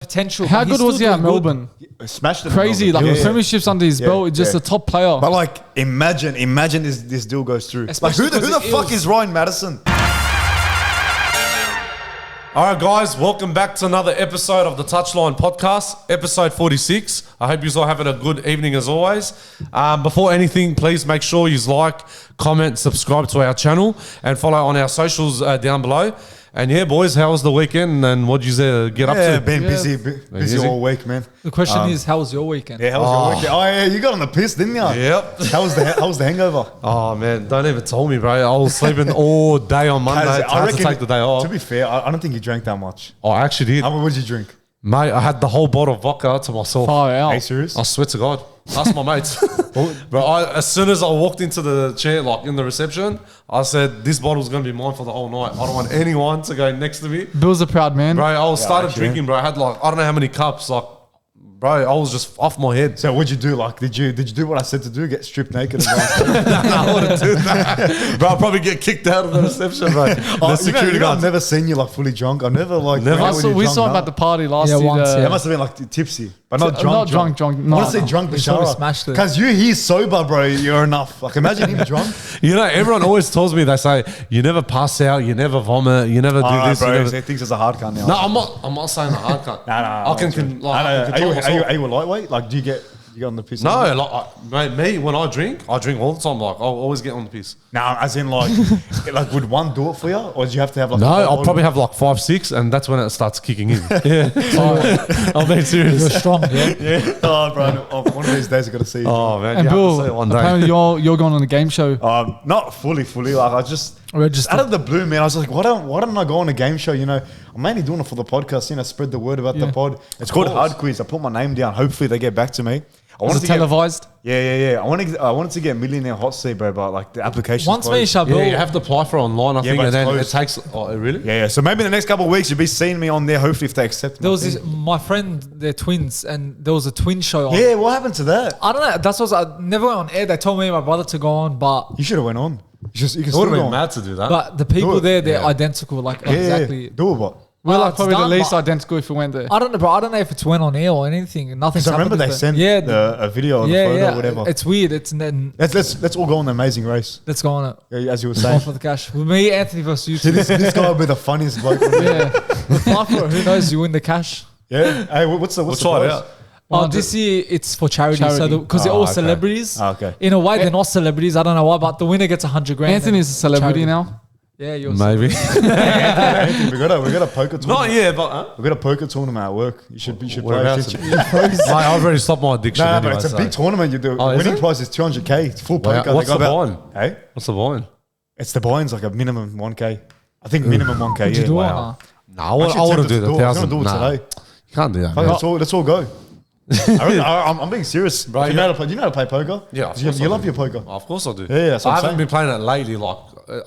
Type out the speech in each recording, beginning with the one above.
potential. How good was he at Melbourne? Smashed it. Crazy, like premierships under his belt. Just a top player. But like, imagine this deal goes through. Like, who the fuck is Ryan Matterson? All right, guys, welcome back to another episode of the Touchline Podcast, episode 46. I hope you're all having a good evening as always. Before anything, please make sure you like, comment, subscribe to our channel, and follow on our socials down below. And yeah, boys, how was the weekend and what did you get up to? Yeah, been busy all week, man. The question is, how was your weekend? Yeah, how was your weekend? Oh yeah, you got on the piss, didn't you? Yep. How was the hangover? Oh man, don't even tell me, bro. I was sleeping all day on Monday. I had to take the day off. To be fair, I don't think you drank that much. Oh, I actually did. How much did you drink? Mate, I had the whole bottle of vodka to myself. Far out. Are you serious? I swear to God. Ask my mates. But as soon as I walked into the chair, like in the reception, I said, this bottle's going to be mine for the whole night. I don't want anyone to go next to me. Bill's a proud man. Bro, I started drinking, bro. I had like, I don't know how many cups. Like, bro, I was just off my head. So what'd you do? Like, did you do what I said to do? Get stripped naked? And I wouldn't do that. Bro, I'll probably get kicked out of the reception, bro. The security guards. I've never seen you like fully drunk. I've never like. We saw him at the party last year. Once, That must have been like tipsy, but not drunk. Not drunk. I want to say drunk, because he's sober, bro. You're enough. Like, imagine him drunk. You know, everyone always tells me, they say, you never pass out, you never vomit, you never do this. Bro, he thinks it's a hard cunt now. No, I'm not saying a hard cunt. No. Are you a lightweight? Like, do you get on the piss? No, like me when I drink all the time. Like, I'll always get on the piss. Now, as in like would one do it for you, or do you have to have like? No, I'll probably have like 5, 6, and that's when it starts kicking in. Yeah, I'm being serious. You're strong, yeah. Oh, bro, one of these days I got to see you. Oh man, And you Bill, have to see it one day. apparently you're going on a game show. Not fully. Like, I just out of the blue, man. I was like, why don't I go on a game show? You know, I'm mainly doing it for the podcast. You know, spread the word about the pod. It's called Hard Quiz. I put my name down. Hopefully, they get back to me. Was it televised? Yeah. I wanted to get Millionaire Hot Seat, bro, but like the application. Once me, Charbel. Yeah, you have to apply for it online, I think, and then it takes. Oh, really? Yeah. So maybe in the next couple of weeks you'll be seeing me on there. Hopefully, if they accept me. There was my friend, they're twins, and there was a twin show on. Yeah, what happened to that? I don't know. That's what I never went on air. They told me and my brother to go on, but You should have went on. You can It would still have go been on. mad to do that. but the people there, they're identical, like exactly. Yeah. Do it, what? We're like it's probably the done, least but- identical if we went there. I don't know, bro. I don't know if it's went on air or anything. Nothing's So I remember happened they with it. sent a video or the photo or whatever. It's weird. It's then Let's all go on the Amazing Race. let's go on it. Yeah, as you were All saying. for the cash. With me, Anthony versus you. See, this guy will be the funniest bloke. Yeah, apply for it. Who knows? You win the cash. Yeah. Hey, what's the we'll try it prize? out. This year it's for charity. So because they're all okay. celebrities. Okay. In a way, they're not celebrities. I don't know why, but the winner gets 100 grand. Anthony's a celebrity charity. now. Yeah, you're Maybe. Anthony, we got a poker tournament. Not yet, but We got a poker tournament at work. You should play. whereabouts? Mate, I've already stopped my addiction. No, anyway, but it's a big tournament. You do. Oh, is Winning it? prize is 200K. It's full Wow. poker. What's They got the about- buy-in? Hey, What's the buy-in? it's the buy-in's like a minimum 1K. I think minimum 1K. Would you Yeah. do it? Wow. No, I wouldn't do the I was gonna 1,000. do it Nah, today. you can't do that. Fuck, man. let's all go. I'm being serious. Bro, do you know how to play poker? Yeah, of you course I love do. your poker. Of course I do. Yeah, that's what I I'm haven't saying. been playing it lately. Like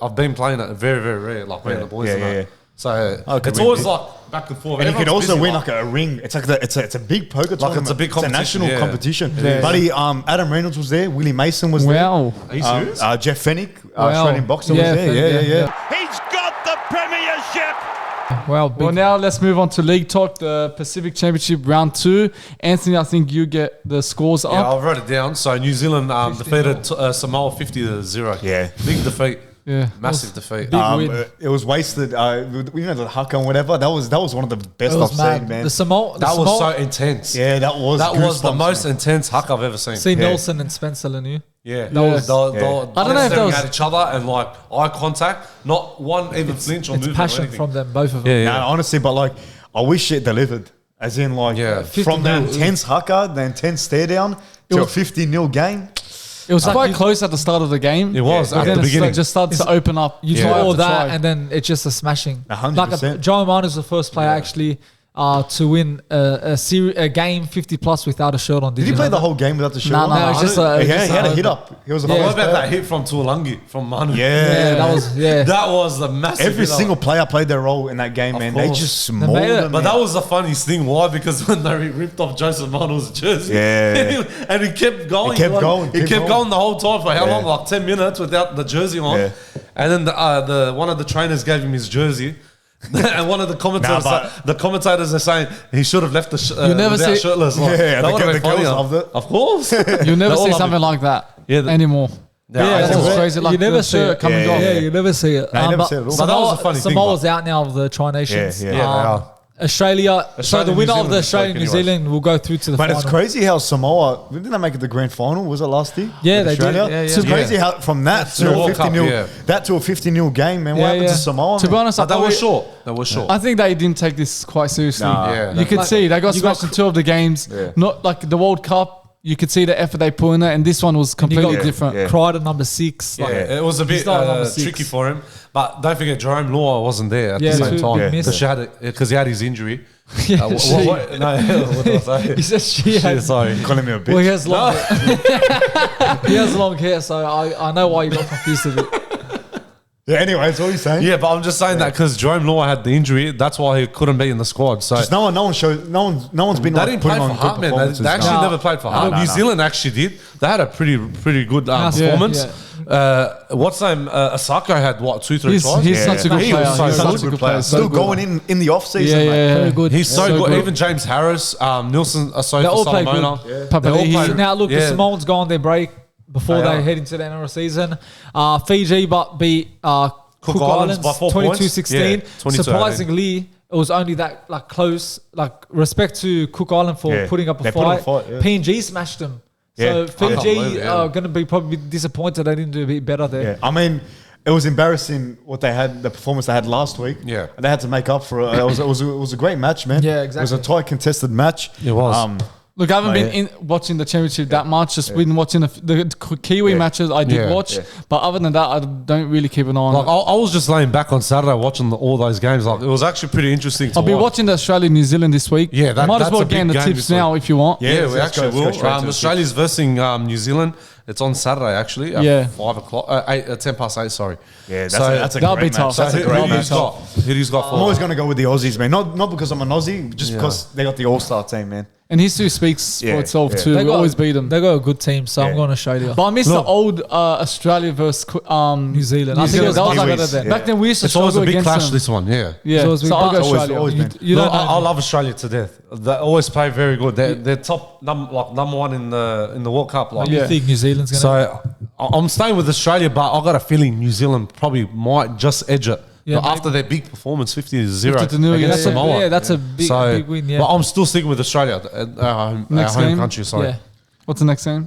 I've been playing it very, very rare. Like me and the boys. Yeah, and yeah, that. yeah. So Okay, it's win always big. like back and forth. And you can Everyone's also busy, win like a ring. It's like it's a big poker tournament. it's a big It's a competition, national yeah. competition. Yeah. Buddy, Adam Reynolds was there. Willie Mason was Wow. Are you serious? there. Jeff Fennick, Wow. Australian boxer, Yeah, was there. Fennick, Yeah. He's got the premiership. Well, big. Well, now let's move on to League Talk, the Pacific Championship Round 2. Anthony, I think you get the scores Yeah, up. I wrote it down. So New Zealand defeated Samoa 50-0. Yeah. Big defeat. Yeah. Massive defeat. Big win. It was wasted. You know, the haka and whatever. That was one of the best It was I've mad. seen, man. The Samoa. That was so intense. Yeah, that was the goosebumps, most man. intense huck I've ever seen. See Nelson and Spencer Lanier. Yeah, That was- the I don't know if that was- at each other and like eye contact, not one even flinch or It's movement or passion anything. from them, both of them. Yeah, No, yeah. honestly, but like, I wish it delivered. As in, like, Yeah. from the 50-0. intense haka, the intense stare down to a 50-0 game. It was Like quite you- close at the start of the game. It was But at then the it beginning. just started to open up. You try try all after that, try. and then it's just a smashing. 100%. Joe Manu is the first player actually to win a game 50 plus without a shirt on. Did he play the whole game without the shirt No, on? no, it's just he had a hit up. He was the Yeah. What first about player. that hit from Tuolangi from Manu? Yeah, that was that was the massive. Every hit up. single player played their role in that game, man. They course. just made mauled it. them. But man. that was the funniest thing. Why? Because when they ripped off Joseph Manuel's jersey, Yeah. and he kept going. He kept going, He kept kept going. going the whole time for how Yeah. long? Like 10 minutes without the jersey on. Yeah. And then the one of the trainers gave him his jersey. And one of the commentators are saying he should have left the You never without see- shirtless. Like, Yeah, that would have the been girls funnier. loved it. Of course. You never all see love something it. like that Yeah, anymore. Yeah, It's that's crazy. Like you never the see shirt it. coming Yeah, off. Yeah, you never see it. No, you never but see it at all. But that was a funny thing, Samoa's but- out now of the Tri-Nations. Yeah, they are. Australia. So Australia, the New winner of Zealand the is Australia like New anyways. Zealand will go through to the But final. it's crazy how Samoa didn't they make it the grand final? Was it last year? Yeah, With they did. Australia? Yeah, yeah. It's crazy how from that the to a World 50 Cup, nil, yeah. that to a 50-0 game, man. What Yeah, happened yeah. to Samoa? To be man? honest, But they were probably- short. They were short. I think they didn't take this quite seriously. Nah. Yeah. You could Like- see they got you smashed got in two of the games. Yeah. Not like the World Cup. You could see the effort they put in it, and this one was completely got- different. Yeah. Cried at number 6. Yeah, Like, it was a bit He's not number 6. tricky for him. But don't forget, Jerome Law wasn't there at Yeah, the same too, time big miss. because he had his injury. Yeah, What she- no, what did I say? He says she had. Sorry. Calling me a bitch. Well, he has long hair. He has long hair, so I know why you got confused with it. Yeah, anyways, what are you saying? Yeah, but I'm just saying that because Jerome Law had the injury, that's why he couldn't be in the squad. So Just no one's been they like, didn't play putting for on Hart, good man. performances. They actually No. never played for Hart. no, New no. Zealand actually did. They had a pretty good performance. What's name? Asako had what 2-3 He's tries. such a good He player. was so He's good. such a good player. Still going in the off season. Yeah, mate. yeah, Very yeah. good. He's so So good. good. Even James Harris, Nilsson, They all play good. Solomona. Yeah. They all Papali'i. played- Now, look, the yeah. Samoans go on their break before They they are. head into the NRL season. Fiji beat Cook Islands Islands by 4 points. 22-16. Yeah, 22-18. Surprisingly, it was only that like close. Like respect to Cook Island for Yeah. putting up a They put up fight. a fight, yeah. PNG smashed them. Yeah. So I can't Fiji believe it, yeah. are going to be probably disappointed they didn't do a bit better there. Yeah, I mean, it was embarrassing what they had, the performance they had last week. Yeah. And they had to make up for it. It was a great match, man. Yeah, It was a exactly. tight, contested match. It was. Look, I haven't Oh, been yeah. in watching the championship that much. Just been watching the Kiwi Yeah. matches. I did Yeah. watch, Yeah. but other than that, I don't really keep an eye on Like it. I was just laying back on Saturday watching all those games. Like it was actually pretty interesting to I'll be watch. watching the Australia New Zealand this week. Yeah, might as that's well a get big in the game tips this now week. if you want. Yeah, Yeah, let's we go actually straight will. to the Australia's versing New Zealand. It's on Saturday actually. At Yeah. 5 o'clock. 10 past 8. Sorry. Yeah, that's So a that'll great be tough. match. That's a Who- great who match. Who's got? Who's got? I'm always going to go with the Aussies, man. Not because I'm an Aussie, just because they got the All-Star team, man. And history speaks Yeah, for itself yeah. too. We always beat them. They got a good team, so I'm Yeah. going to Australia. But I miss the old Australia versus New Zealand. New I think it was Zealand. much Kiwis, better than. yeah. Back then we used to It's always a struggle big against clash. them. This one, yeah. Yeah, So it's so I'll go always- Australia. always been. You No, don't know. I love Australia to death. They always play very good. They're top number one in the World Cup. Like. You Yeah. think New Zealand's going to? So I'm staying with Australia, but I got a feeling New Zealand probably might just edge it. Yeah, But after their big performance, 50-0 50-0, against yeah. Samoa. That's a big win. Yeah. But I'm still sticking with Australia, our Next home game? country. Sorry. Yeah. What's the next game?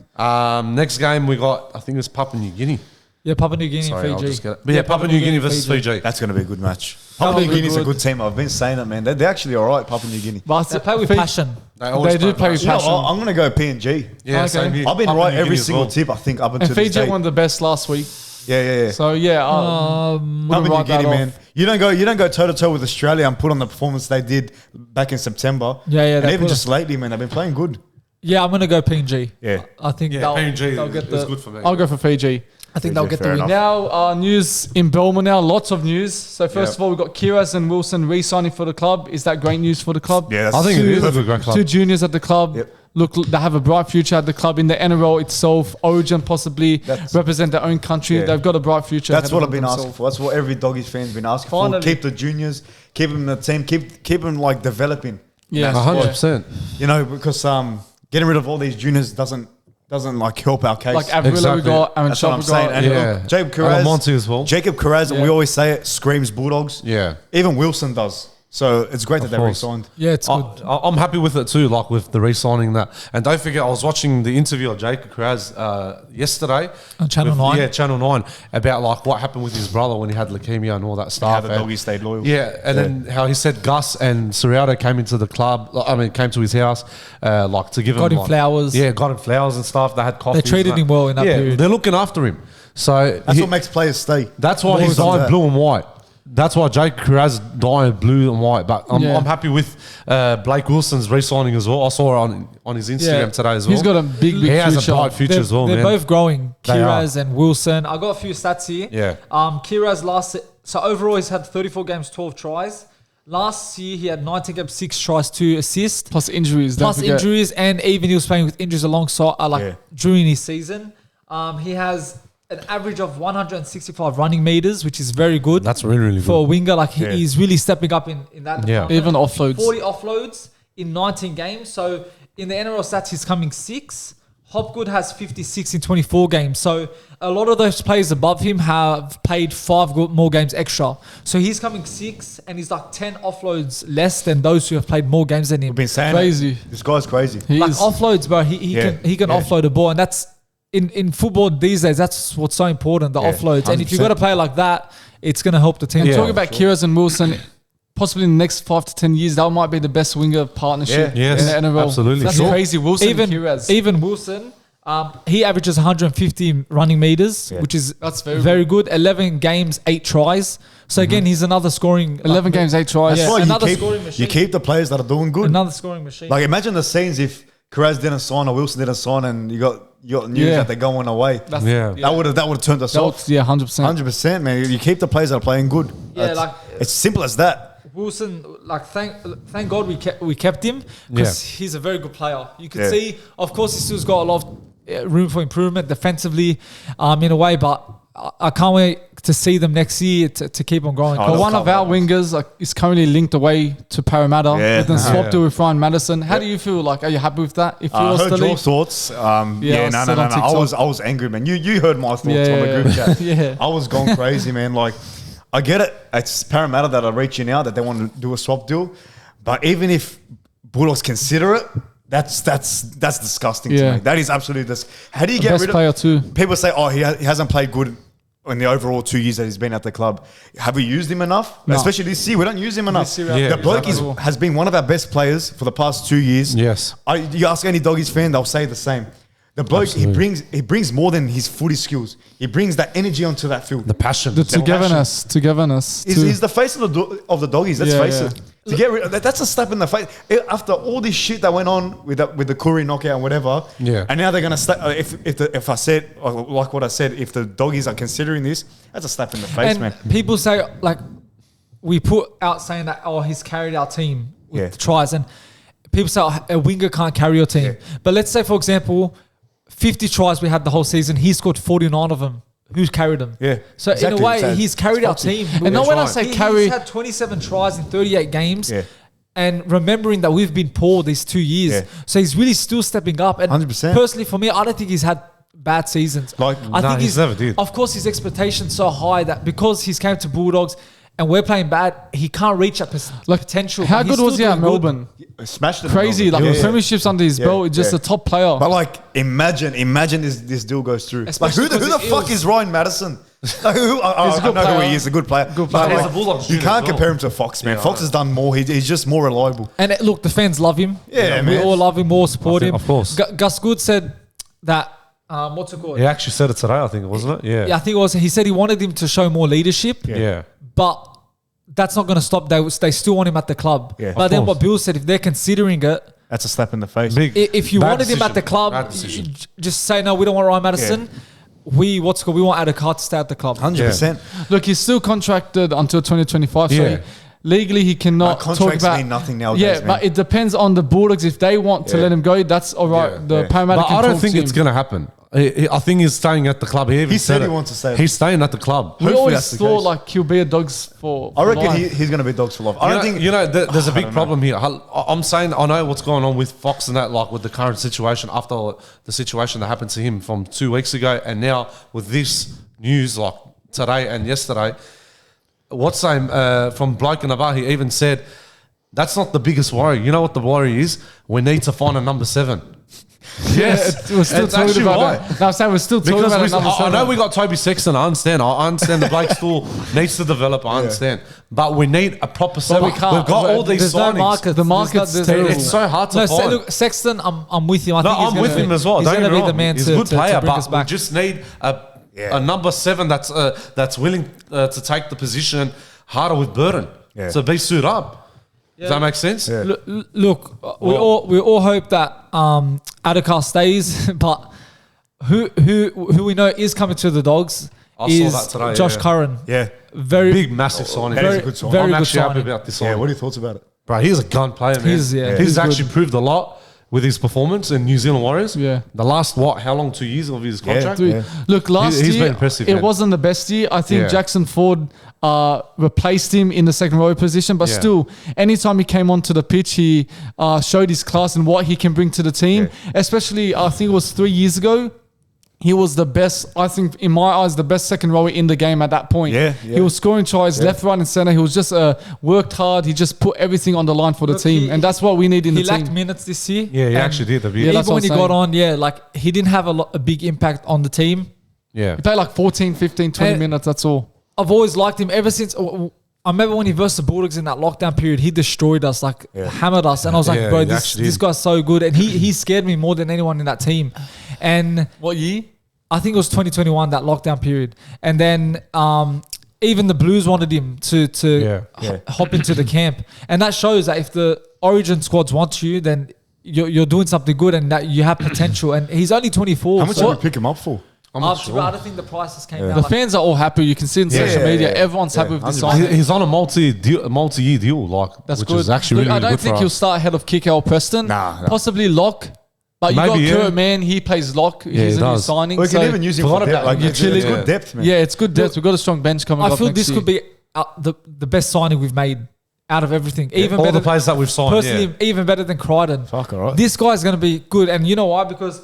Next game we got, I think it's Papua New Guinea. Yeah, Papua New Guinea Sorry, I'll and just Fiji. get it. But yeah, Papua New Guinea versus Fiji. That's going to be a good match. Papua New be Guinea's a good. good team. I've been saying it, man. They're actually all right, Papua New Guinea. But They play with Fiji- passion. They do play with You know, passion. I'm going to go PNG. Yeah, Okay. same here. I've been Papua right New every Guinea as single well. tip, I think, up And until this Fiji day. won the best last week. Yeah. So yeah, Papua New write that Guinea, off. man. You don't go toe to toe with Australia and put on the performance they did back in September. Yeah, And they even put just lately, man, they've been playing good. Yeah, I'm going to go PNG. Yeah. I think Yeah, they'll PNG get is the. good for me. I'll go for Fiji. I think PNG, they'll get the fair win. enough. Now, news in Belmore now. Lots of news. So first Yep. of all, we've got Kiraz and Wilson re-signing for the club. Is that great news for the club? Yeah, that's I think it is a perfect. good club. Two juniors at the club. Yep. Look, they have a bright future at the club in the NRL itself. Origin possibly That's- represent their own country. Yeah. They've got a bright future. That's ahead what of I've been themselves. asking for. That's what every Doggies fan's been asking Finally. for. Keep the juniors, keep them in the team, keep them like developing. Yeah, 100%. You know, because getting rid of all these juniors doesn't like help our case. Like Avila Exactly. we got, Aaron That's what I'm Charbel we saying. got. And Yeah. look, Jacob And Carraz, Monty as well. Jacob Carraz, and we Yeah. always say it, screams Bulldogs. Yeah. Even Wilson does. So it's great that they course. re-signed. Yeah, it's good. I'm happy with it too, like with the re-signing that. And don't forget, I was watching the interview of Jacob Carraz yesterday. On Channel with- 9? Yeah, Channel 9, about like what happened with his brother when he had leukemia and all that How stuff. the And- Doggies stayed loyal. Yeah, and then how he said Gus and Soriano came into the club, came to his house, like to give Got him him flowers. Yeah, got him flowers and stuff. They had coffee. treated him well in that period. They're looking after him. So That's what makes players stay. that's why Always he's done dying that. blue and white. That's why Jake Carraz dying blue and white. But I'm Yeah. happy with Blake Wilson's re-signing as well. I saw it on his Instagram today as well. He's got a big he has future. a bright future They're, as well, they're man. both growing. They are. Kiraz and Wilson. I got a few stats here. Yeah. Kiraz so overall he's had 34 games, 12 tries. Last year he had 19 games, 6 tries, 2 assists. Plus injuries. don't Plus forget. injuries, and even he was playing with injuries alongside, Yeah. during his season. He has an average of 165 running meters, which is very good. That's really, really for a good. winger. Like he's really stepping up in that Yeah. department. Even offloads. 40 offloads in 19 games. So in the NRL stats, he's coming 6th. Hopgood has 56 in 24 games. So a lot of those players above him have played 5 more games extra. So he's coming 6th, and he's like 10 offloads less than those who have played more games than him. We've been saying Crazy. it. This guy's crazy. He Like is. offloads, bro. He can offload a ball, and that's in football these days. That's what's so important, the offloads. And if you got a player like that, it's gonna help the team. And Yeah. talking about Kyrgios and Wilson, possibly in the next 5 to 10 years, that might be the best winger partnership Yeah. Yes, in the NRL. absolutely. That's Sure. crazy. Wilson and Kyrgios. Even Wilson, he averages 150 running meters, which is That's very good. 11 games, 8 tries. So again, he's another scoring 11 games, 8 tries. That's Yeah, why another you scoring keep, machine. you keep the players that are doing good. another scoring machine. Like imagine the scenes if Carraz didn't sign or Wilson didn't sign, and you got news Yeah. that they're going away. Yeah. That would have turned us off. Yeah, 100%. 100%, man. You keep the players that are playing good. Yeah, That's- like- it's simple as that. Wilson, like thank God we kept him because he's a very good player. You can see, of course, he still's got a lot of room for improvement defensively, in a way, but I can't wait to see them next year to keep on growing. Oh, But they'll one of come our up. wingers is currently linked away to Parramatta. Yeah. With the Uh-huh. swap deal with Ryan Matterson. How do you feel? Like, are you happy with that? If you I was heard to your leave? thoughts. I No. said on TikTok. I was angry, man. You heard my thoughts Yeah, on the group chat. yeah. I was going crazy, man. Like, I get it. It's Parramatta that are reaching out that they want to do a swap deal, but even if Bulldogs consider it, that's disgusting to Yeah. me. That is absolutely disgusting. How do you get Best rid of player too. People say, oh, he hasn't played good in the overall 2 years that he's been at the club. Have we used him enough? No. Especially this year, we don't use him enough. This year, Yeah, the bloke exactly. has been one of our best players for the past 2 years. Yes. You ask any Doggies fan, they'll say the same. The bloke, he brings more than his footy skills. He brings that energy onto that field. The passion. The togetherness. He's, too. he's the face of the Doggies. Let's Yeah, face yeah. it. To get rid of that's a slap in the face. After all this shit that went on with the Curry knockout and whatever, and now they're gonna if I said like what I said, if the Doggies are considering this, that's a slap in the face, and man. people say, like, we put out saying that, he's carried our team with the tries, and people say a winger can't carry your team. But let's say, for example, 50 tries we had the whole season, he scored 49 of them. Who's carried them? Yeah, So exactly. in a way, So he's carried our team. And not when I say carry. He's had 27 tries in 38 games. Yeah. And remembering that we've been poor these 2 years. Yeah. So he's really still stepping up. And 100%. personally, for me, I don't think he's had bad seasons. Like- I No, think he's never did. Of course, his expectations so high that because he's came to Bulldogs and we're playing bad, he can't reach that potential. How But he's good was still he at doing good. Melbourne? Smashed it. Crazy. Like, Yeah, with yeah. premierships under his belt, just a top player. But like, imagine this deal goes through. Especially Like, who the because the fuck Eels- is Ryan Matterson? Like, I He's a know good who player. he is. A good player. Good But, player. He's a Bulldogs you junior can't as well. compare him to Fox, man. Yeah, Fox has done more. He's just more reliable. And look, the fans love him. Yeah, We man. all love him, all support I think- him. of course. Gus Good said that, what's it called? He actually said it today, I think, wasn't it? Yeah. Yeah, I think it was. He said he wanted him to show more leadership, Yeah. but that's not going to stop. They still want him at the club. Yeah. But Of then course. what Bill said, if they're considering it, That's a slap in the face. Big. if you Bad wanted him at the decision. club, Bad decision. just say no. We don't want Ryan Matterson. We want Addo Carr to stay at the club. 100%. Look, he's still contracted until 2025. Yeah. So legally, he cannot talk contracts about. mean nothing nowadays, Yeah, man. but it depends on the Bulldogs. If they want to let him go, that's all right. Yeah, The yeah. Parramatta But can I don't talk think to it's him. going to happen. I think he's staying at the club. He even He said he it. wants to stay. He's staying at the club. We Hopefully always that's the thought case. like he'll be a Dogs for. I reckon life. he's going to be Dogs for life. I don't think. There's a I big don't problem here. I'm saying I know what's going on with Fox and that, like with the current situation after the situation that happened to him from 2 weeks ago, and now with this news like today and yesterday. What's name from Bloke in the Bar? He even said that's not the biggest worry. You know what the worry is? We need to find a number 7. Yes, We're still it's talking actually about why. that. No, I'm saying we're still talking Because about another I know seven. we got Toby Sexton. I understand. I understand the Blake still needs to develop. I understand, but we need a proper 7. we can't. We've got all these There's no signings. market. The market's There's terrible. It's so hard to No, find. look, Sexton, I'm with him. I No, think he's I'm gonna with be, him as well. He's Don't going get to me be the wrong. man He's to, a good to player, bring but us we back. just need a number 7 that's willing to take the position harder with Burton. Yeah. So be suited up. Does that make sense? Yeah. Look, we all hope that Addo Carr stays, but who we know is coming to the Dogs I is saw that today, Josh yeah. Curran. Yeah. Very Big, massive signing. That is very, a good sign. very I'm good actually happy signing. about this Yeah. signing. What are your thoughts about it? Bro, he's a gun player, man. He's He's good. actually proved a lot. with his performance in New Zealand Warriors. Yeah. The last, how long, 2 years of his contract? Dude, look, last He's year been impressive, it man. wasn't the best year. I think Yeah. Jackson Ford replaced him in the second row position, but Yeah. still, anytime he came onto the pitch, he showed his class and what he can bring to the team. Especially, I think it was 3 years ago. He was the best, I think, in my eyes, the best second rower in the game at that point. Yeah. He was scoring tries left, right, and center. He was just worked hard. He just put everything on the line for the Look, team, and that's what we need in the He lacked team. minutes this year. Yeah, he and actually did a bit. Yeah, that's even what when he I'm got on, like he didn't have a big impact on the team. Yeah. He played like 14, 15, 20 And- minutes. That's all. I've always liked him ever since. I remember when he versus the Bulldogs in that lockdown period, he destroyed us, like hammered us, and I was like, Yeah, bro, he this actually this did. guy's so good, and he scared me more than anyone in that team. And What year? I think it was 2021, that lockdown period, and then even the Blues wanted him to hop into the camp, and that shows that if the Origin squads want you, then you're doing something good, and that you have potential. And he's only 24. How much did we pick him up for? I'm not After, sure. I don't think the prices came The out. Like, fans are all happy. You can see it on social media. Everyone's happy with this signing. He's on a multi-year deal, That's which good. is actually Look, really I don't good think for he'll us. start ahead of Kiko or Preston. Nah. Possibly Lock. But you Maybe, got yeah. Kurt, man. He plays Lock. he He's a new does. signing. We can so even use him forgot for depth. about Like, him. it's Utility. good depth, man. yeah, it's good depth. We've got a strong bench coming I up feel next this year. could be the best signing we've made out of everything. Even All better the players that we've signed, personally, even better than Crichton. Fuck, all right. This guy's going to be good. And you know why? Because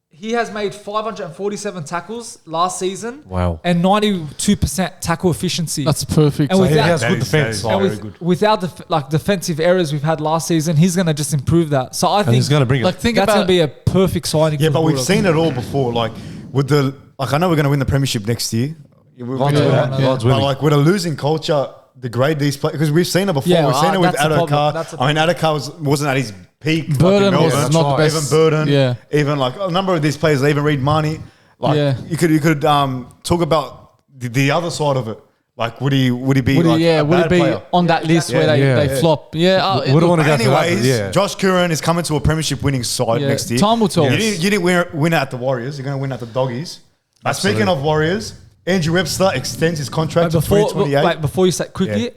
he has made 547 tackles last season. Wow. And 92% tackle efficiency. That's perfect. And So with He that- has That good is- defense. that is and very with, good. without the defensive errors we've had last season, he's going to just improve that. So I And think he's going to bring it. like, think that's going about to be a perfect signing. Yeah, for but the we've Bulldogs. seen it all before. Like with the I know we're going to win the premiership next year. We God's know winning. that. God's But winning. like with a losing culture, degrade these players because we've seen it before. Yeah, we've seen it with that's the Addo problem. Carr. That's the I mean, Addo Carr wasn't at his peak. Burden fucking was Melbourne. not the best. Even Burden. Yeah. Even like a number of these players, even Reid Marnie. Like Yeah. you could talk about the other side of it. Like would he be would like he, a would bad it be player? on that list where they flop? Yeah. We don't want to go through that. Anyways, Yeah. Josh Curran is coming to a premiership winning side Yeah. next year. Time will tell. You didn't win at the Warriors. You're going to win at the Doggies. Speaking of Warriors, Andrew Webster extends his contract to 2028. Before you say quickly,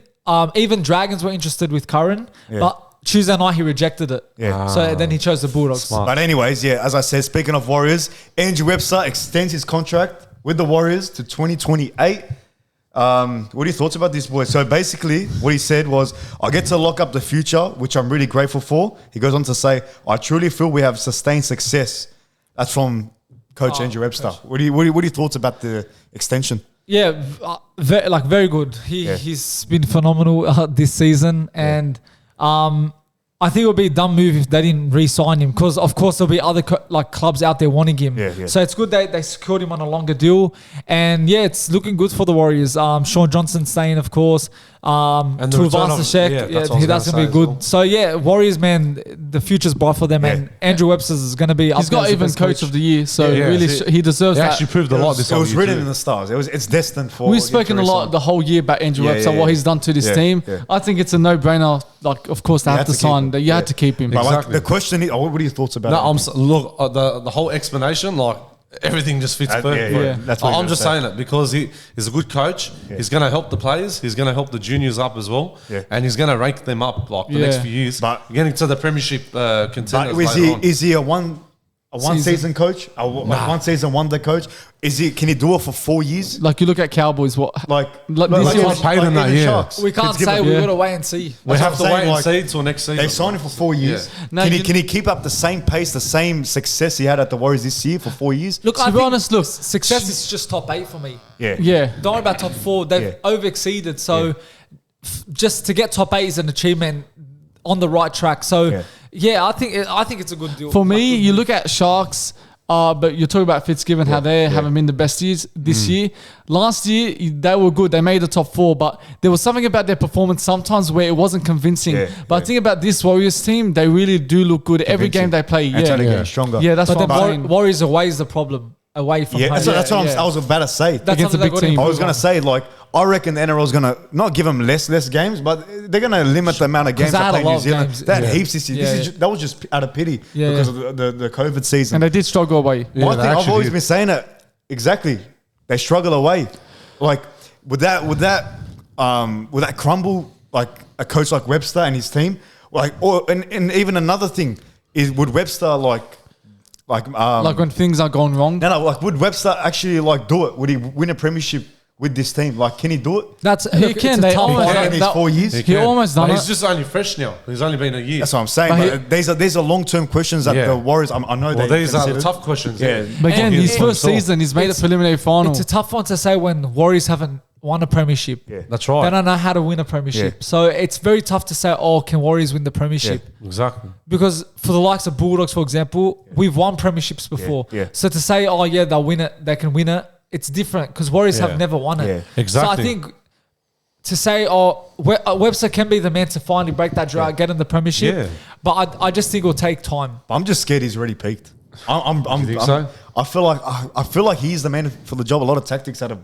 even Dragons were interested with Curran, Yeah. but Tuesday night he rejected it. Yeah. So then he chose the Bulldogs. Smart. But anyways, as I said, speaking of Warriors, Andrew Webster extends his contract with the Warriors to 2028. What are your thoughts about this, boy? So basically, what he said was, I get to lock up the future, which I'm really grateful for. He goes on to say, I truly feel we have sustained success. That's from Coach Andrew Webster. What are your thoughts about the extension? Yeah, very good. He's been phenomenal this season, and I think it would be a dumb move if they didn't re-sign him because, of course, there'll be other clubs out there wanting him. Yeah. So it's good they secured him on a longer deal, and it's looking good for the Warriors. Sean Johnson staying, of course. And the return of- Tuivasa-Sheck, that's what I was that's gonna gonna be say as good. well. So Warriors, man, the future's bright for them, and Andrew Webster's is gonna be. He's got even coach of the year, so Yeah, really yeah. he deserves He that. actually proved a lot this It was whole year written too. in the stars. It's destined for. We've spoken a lot the whole year about Andrew Yeah, Webster, yeah, what yeah. he's done to this Yeah, team. yeah. I think it's a no-brainer. Like, of course, they You have to had to keep sign. him. That you Yeah. had to keep him. But Exactly. like, the question is, what are your thoughts about No, it? look, the whole explanation, like everything just fits perfect. yeah. That's what I'm you're just gonna saying it because he's a good coach. He's going to help the players. He's going to help the juniors up as well, Yeah. and he's going to rank them up like the next few years. But- getting to the premiership contenders But later on. is he a one season coach? Like one season wonder coach? Can he do it for 4 years? Like, you look at Cowboys, what? Like this year- paid in that, even yeah. Sharks. We can't It's given- say we Yeah. gotta wait and see. We That's have what to I'm wait saying, and like, see till next season. They signed him for 4 years. No, Can he keep up the same pace, the same success he had at the Warriors this year for 4 years? Look, To I be think honest, look, success is just top 8 for me. Yeah. Don't worry about top 4. They've over-exceeded. So just to get top 8 is an achievement on the right track. So I think it's a good deal. For me, you look at Sharks, but you're talking about Fitzgibbon, how they haven't been the best years this year. Last year, they were good. They made the top 4, but there was something about their performance sometimes where it wasn't convincing. But I think about this Warriors team, they really do look good every game they play. And trying to get stronger. Yeah, that's But what then I'm saying. Warriors away is the problem. Away from home. That's what I was about to say. That's against a something big they gotta team. I improve was going on. to say, like, I reckon the NRL is going to not give them less games, but they're going to limit the amount of games they they had a play lot New of Zealand. games. They had Yeah. heaps this year. Yeah. That was just out of pity because of the COVID season. And they did struggle away. One they thing I've actually always did. been saying it exactly. They struggle away, like with that crumble, like a coach like Webster and his team, like and even another thing, would Webster like when things are going wrong. no, like would Webster actually like do it? Would he win a premiership with this team? Like, can he do it? He can. They almost in these 4 years. He almost done But it. he's just only fresh now. He's only been a year. That's what I'm saying. But But these are long-term questions that the Warriors. I know Well, they these are the considered. tough questions. Yeah. But again, And his first it's- season, he's made a preliminary final. It's a tough one to say when Warriors haven't won a premiership. Yeah. That's right. They don't know how to win a premiership. Yeah. So it's very tough to say, can Warriors win the premiership? Exactly. Because for the likes of Bulldogs, for example, we've won premierships before. Yeah. So to say, they'll win it, they can win it, it's different because Warriors have never won it. Yeah. Exactly. So I think to say, Webster can be the man to finally break that drought, get in the premiership. Yeah. But I just think it'll take time. But I'm just scared he's already peaked. You think so? I feel like he's the man for the job. A lot of tactics that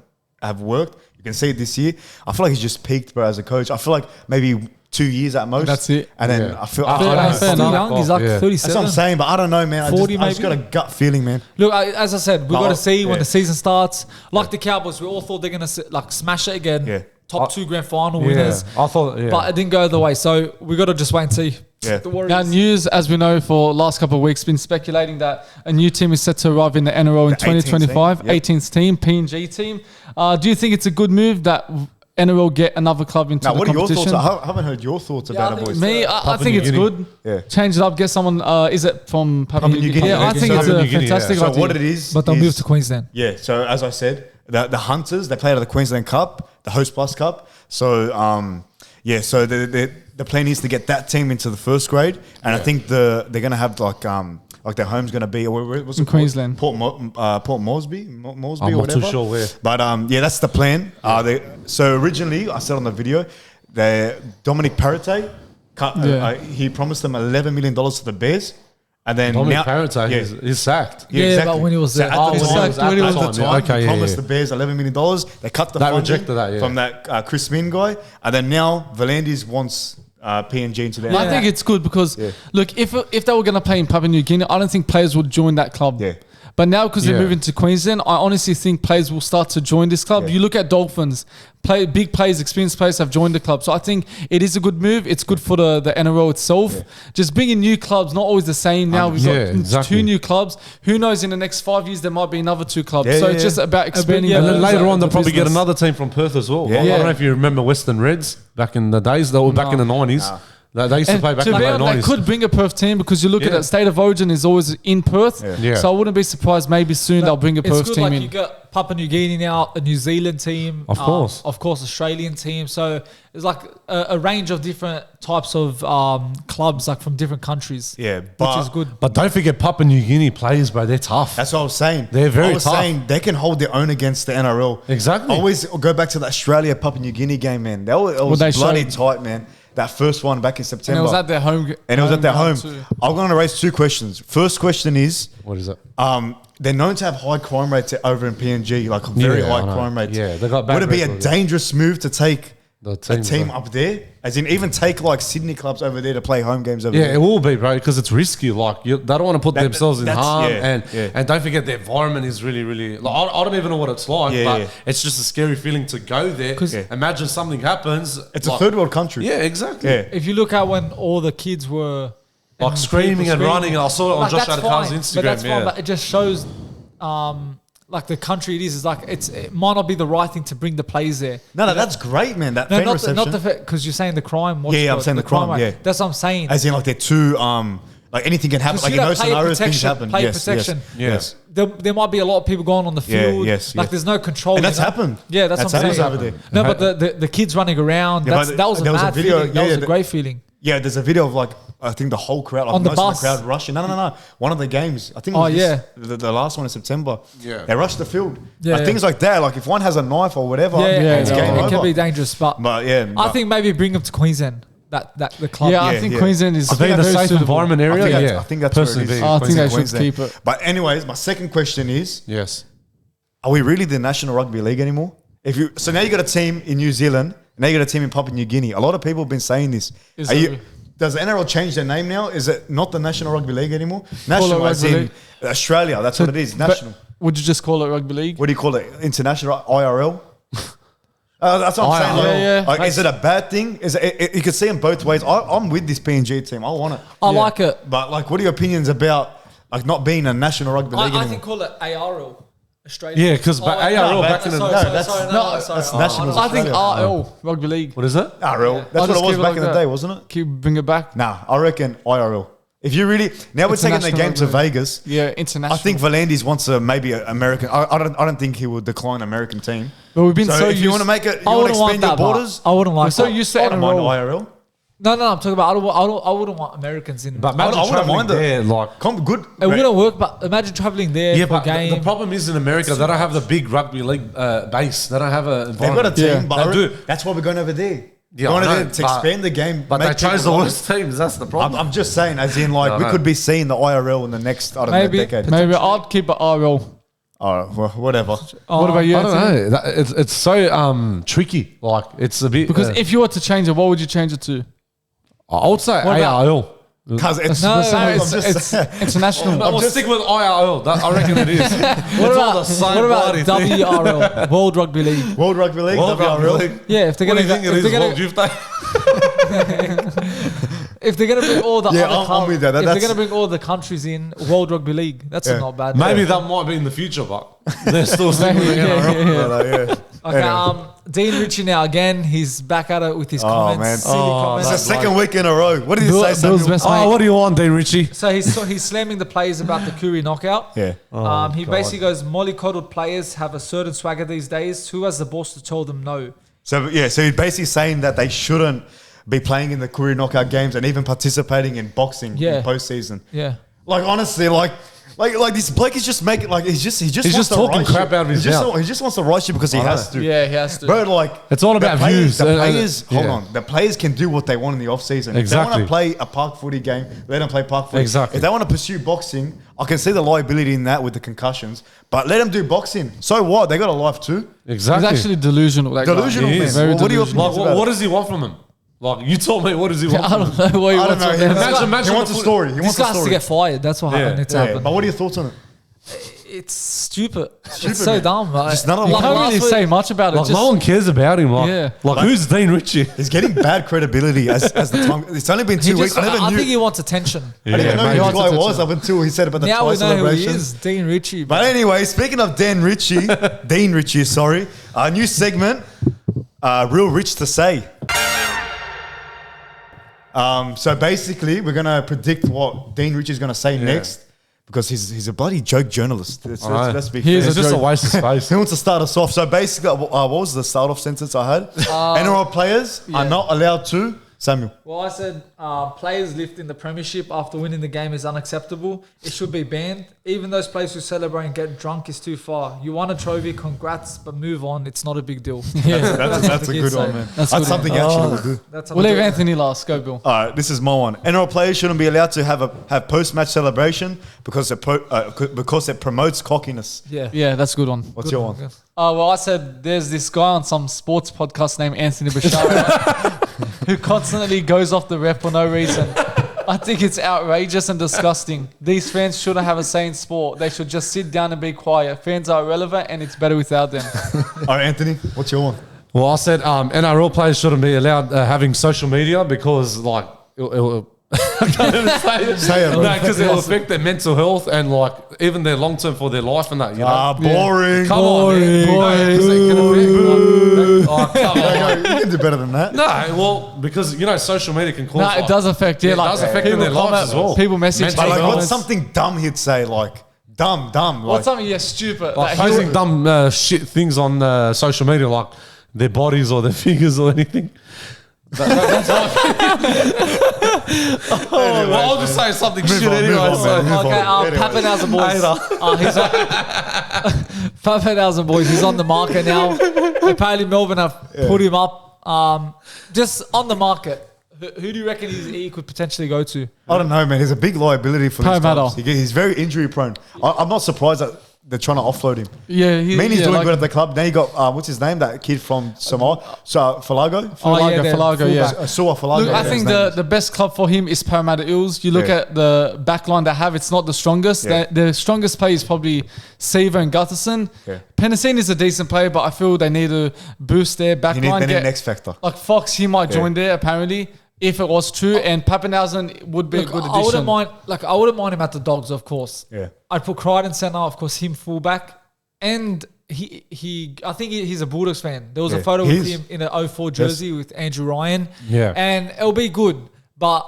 have worked. You can see it this year. I feel like he's just peaked, bro, as a coach. I feel like maybe 2 years at most. That's it. And then Yeah. I feel. I He's don't know. still young. He's like Yeah. 37. That's what I'm saying. But I don't know, man. I 40 just got a maybe? gut feeling, man. Look, as I said, we've got to see when yeah. the season starts. Like the Cowboys, we all thought they're going to smash it again. Yeah. Top 2 grand final winners. I thought, But it didn't go the way. So we got to just wait and see. Yeah. The Warriors. Now, news, as we know, for last couple of weeks, been speculating that a new team is set to arrive in the NRL in The 18th 2025. team, yep. 18th team, PNG team. Do you think it's a good move that NRL get another club into Now, the what are your competition? thoughts? I haven't heard your thoughts about it, boys. Me, I think it's Guinea. good. Yeah. Change it up. Get someone. Is it from Papua New Guinea? Yeah, I think it's Papua a New Guinea, fantastic So idea. what it is? But they'll is- move to Queensland. Yeah, so as I said, the Hunters, they play out of the Queensland Cup, the Host Plus Cup. So, so the plan is to get that team into the first grade, and I think they're going to have like their home's going to be what's it In called? Queensland. Port Moresby, Moresby I'm or not too whatever. sure where. But that's the plan. So originally, I said on the video, Dominic Perrottet, he promised them $11 million to the Bears. And then Dominic now, Perrottet, he's sacked. Yeah, but when he was there. at Oh, the when he time, was at the at the time, time, yeah. Okay, he yeah, promised yeah. the Bears $11 million. They cut the They funding rejected that, yeah. from that Chris Min guy. And then now Volandis wants PNG into their I think it's good because look, if they were going to play in Papua New Guinea, I don't think players would join that club. Yeah. But now because they're Yeah. moving to Queensland, I honestly think players will start to join this club. Yeah. You look at Dolphins, big players, experienced players have joined the club. So I think it is a good move. It's good for the NRL itself. Yeah. Just bringing new clubs, not always the same. Now we've got exactly. 2 new clubs. Who knows, in the next 5 years, there might be another 2 clubs. Yeah, so yeah, it's just yeah. about expanding. yeah, And then the- later on, they'll the probably get business. another team from Perth as well. Yeah. I Yeah. don't know if you remember Western Reds back in the days. They were back in the 90s. They used to And play back to in the be late honest, they 90s. could bring a Perth team because you look at Yeah. it, State of Origin is always in Perth. Yeah. So I wouldn't be surprised maybe soon they'll bring a It's Perth good, team like in. you got Papua New Guinea now, a New Zealand team, Of course. Australian team. So it's like a range of different types of clubs, like from different countries. Yeah, which but is good. But don't forget Papua New Guinea players, bro. They're tough. That's what I was saying. They're very I was tough. saying they can hold their own against the NRL. Exactly. I always go back to the Australia Papua New Guinea game, man. That was they bloody showed- tight, man. That first one back in And September. it was at their home. And it was at their home. ground too. I'm going to raise 2 questions. First question is, What is it? they're known to have high crime rates over in PNG, like very Yeah, high I know. crime rates. Yeah, they got bad Would it be a records, yeah. dangerous move to take The a teams, team bro. up there? As in, even take like Sydney clubs over there to play home games over Yeah, there? it will be, bro, because it's risky. Like they don't want to put themselves in that's- harm, yeah. and don't forget the environment is really, really. Like, I don't even know what it's like, Yeah, but yeah. it's just a scary feeling to go there. 'Cause- Yeah. Imagine something happens. It's a like- third world country. Yeah, exactly. Yeah. If you look at when all the kids were Like and screaming people and running, I saw it on like, Josh that's Addo Carr's fine, Instagram. But that's yeah. fine, but it just shows like the country it is like it might not be the right thing to bring the players there. No, that's great, man. That No, fan not reception. the because you're saying the crime. Yeah, I'm saying the crime, rate. yeah. That's what I'm saying. As in, like they're too, like anything can happen. Just Like you in know, those player scenarios, things protection, happen. player Yes, protection. yes. There might be a lot of people going on the Yeah, field. yes, Like yes. there's no control. And that's you know? happened. Yeah, that's what I'm That's saying. happened over No, but the kids running around. Yeah, That but was a there was a mad video- feeling. That yeah, was a the- great feeling. Yeah, there's a video of like I think the whole crowd, like On the most bus. of the crowd rushing. No. One of the games, I think. It Oh, was yeah. the last one in September. Yeah. they rushed the field. Yeah, Things like that. Like if one has a knife or whatever, it's yeah, game it over. can be dangerous. But yeah, I think maybe bring them to Queensland. That the club. Yeah, I Yeah, think yeah. Queensland is to be in a very safe suitable. environment area. I think that's where it personally is. I think they should Queensland. keep it. But anyways, my second question is: Yes. are we really the National Rugby League anymore? So now you got a team in New Zealand, now you got a team in Papua New Guinea. A lot of people have been saying this. Is Are it- you, does the NRL change their name now? Is it not the National Rugby League anymore? National, as Rugby in League. Australia. That's what it is. But National. would you just call it rugby league? What do you call it? International IRL. That's what I'm saying. Like, Yeah, yeah. Like, is it a bad thing? Is it, you can see in both ways. I'm with this PNG team. I want it. I like it. But like, what are your opinions about like not being a national rugby league I anymore? think call it ARL. Australian. Yeah, because ARL back in the that's national. I think RL, Rugby League. What is it? RL. That's I'll what it just was keep it back like in the that. day, wasn't it? Keep bring it back. Nah, I reckon IRL. If you really now we're taking the International game to rugby. Vegas. Yeah, international. I think Volandis wants a maybe an American. I don't think he will decline American team. But we've been So, so if you used- want to make it, you I want to wouldn't want expand your that. borders. I wouldn't like We're so that. used to I don't mind NRL. IRL. No, I'm talking about. I wouldn't want Americans in. But imagine I wouldn't traveling mind it. there, like. Good. it wouldn't work. But imagine traveling there Yeah, for but a game. the problem is in America, they don't have the big rugby league base. They don't have a They've got a environment. team, Yeah, but they do. that's why we're going over there. Yeah, going I over know, there to but- expand the game. But make they chose the people worst teams. That's the problem. I'm just saying, as in, like, I we know. could be seeing the IRL in the next, I don't Maybe. know, decade. Maybe I'd keep it RL. All right, well, whatever. What about you? I don't Anthony? know. It's so tricky. Like it's a bit Because if you were to change it, what would you change it to? I would say What about- ARL. Because it's, No, I'm it's- just It's saying. international. We'll stick with IRL. I reckon it is. What all about the same what about bloody thing. WRL, World Rugby League? World Rugby League, World Rugby WRL. League. Yeah, if they're What do gonna you think it if they're is? gonna, World Youth Day? if they're gonna bring all the Yeah, other I'm with that. if they're That's- gonna bring all the countries in World Rugby League, that's Yeah. not bad. Maybe that might be in the future, but they're still sticking with the NRL. Yeah. Okay, Anyway. Dean Ritchie now again. He's back at it with his comments. man. Silly It's comments. the second week in a row. What did you say, Bill's Samuel? best Oh, mate. what do you want, Dean Ritchie? So he's slamming the players about the Curry knockout. Yeah. He basically goes, mollycoddled players have a certain swagger these days. Who has the balls to tell them no? So he's basically saying that they shouldn't be playing in the career knockout games and even participating in boxing Yeah. in postseason. Yeah. Like honestly, like this bloke is just making like he just He's wants just to talking write crap shit. out of his He just mouth. He just wants to write shit because he has to. Yeah, he has to. Bro, like It's all the about players, views. The players, hold Yeah. on. The players can do what they want in the off season. If they Exactly. want to play a park footy game, let them play park footy. Exactly. If they want to pursue boxing, I can see the liability in that with the concussions. But let them do boxing. So what? They got a life too. Exactly. He's actually delusional. That guy. Delusional, He man. is. Very What are your delusional. opinions Like, about what it? does he want from him? Like, you told me, what does he want I from him? don't know what he I don't wants know. from He them. wants, Imagine he wants a the story. He This wants a guy has to story. get fired. That's what Yeah. needs to Yeah, happen. but what are your thoughts on it? It's stupid. Stupid, It's so man. dumb. Right? Just none of You Like can't last really week- say much about it. Like, Just, no one cares about him. Like, Yeah. like who's Dean Ritchie? He's getting bad credibility as the time. It's only been He 2 weeks. just, I never I knew. think he wants attention. I didn't even know maybe. who this guy Attention. was up until he said about the Now we Thai know who he celebration. is. Dean Ritchie. But anyway, speaking of Dean Ritchie, sorry, our new segment, Real Rich to Say. So basically, we're gonna predict what Dean Ritchie's gonna say next because he's a bloody joke journalist. Let's be fair. He is It's just a waste of space. He wants to start us off. So basically, what was the start off sentence I had? NRL players are not allowed to. Samuel. Well, I said players lifting the premiership after winning the game is unacceptable. It should be banned. Even those players who celebrate and get drunk is too far. You won a trophy, congrats, but move on. It's not a big deal. That's a good one, man. That's good something one. actually we'll do. That's how we'll we leave do it. Anthony last. Go, Bill. All right, this is my one. NRL players shouldn't be allowed to have post-match celebration because it promotes cockiness. Yeah. Yeah, that's a good one. What's your one? Well, I said there's this guy on some sports podcast named Anthony Bashara who constantly goes off the ref for no reason. I think it's outrageous and disgusting. These fans shouldn't have a say in sport. They should just sit down and be quiet. Fans are irrelevant and it's better without them. All right, Anthony, what's your one? Well, I said NRL players shouldn't be allowed having social media because, like, it'll I can't even say it. Say it, bro. No, because it'll affect their mental health and, like, even their long term for their life and that, you know? Boring. Come on, man. Boring. No, 'cause they can affect, oh, come on. You can do better than that. No, well, because, you know, social media can cause... No, it does affect. Yeah, It like does affect people their lives comment- as well. People message. But But like, comments. what's something dumb he'd say? Like, dumb. Like, What's something? Yeah, stupid. Like Like, posting dumb shit things on social media, like their bodies or their figures or anything. Well, I'll just say something shit on, move anyway. on, So. man. Move Okay, on. Anyway. Pappenhausen boys. He's Pappenhausen boys. He's on the market now. Apparently, Melbourne have put him up. Just on the market. Who do you reckon he could potentially go to? I don't know, man. He's a big liability for these Parramatta. times. He's very injury prone. I'm not surprised that they're trying to offload him. Yeah, Meany's doing good at the club. Now you got what's his name? That kid from Samoa, Falago. Falago, yeah. Sua Falago. Look, I think the best club for him is Parramatta Eels. You look at the back line they have; it's not the strongest. Yeah. The strongest player is probably Seaver and Gutherson. Yeah. Penasine is a decent player, but I feel they need to boost their back line. They need an X factor. Like Fox, he might join there apparently. If it was true, and Pappenhausen would be a good addition. I wouldn't mind him at the Dogs, of course. Yeah. I'd put Crichton centre, of course, him fullback, and I think he's a Bulldogs fan. There was a photo with him in an 04 jersey with Andrew Ryan. Yeah. And it'll be good, but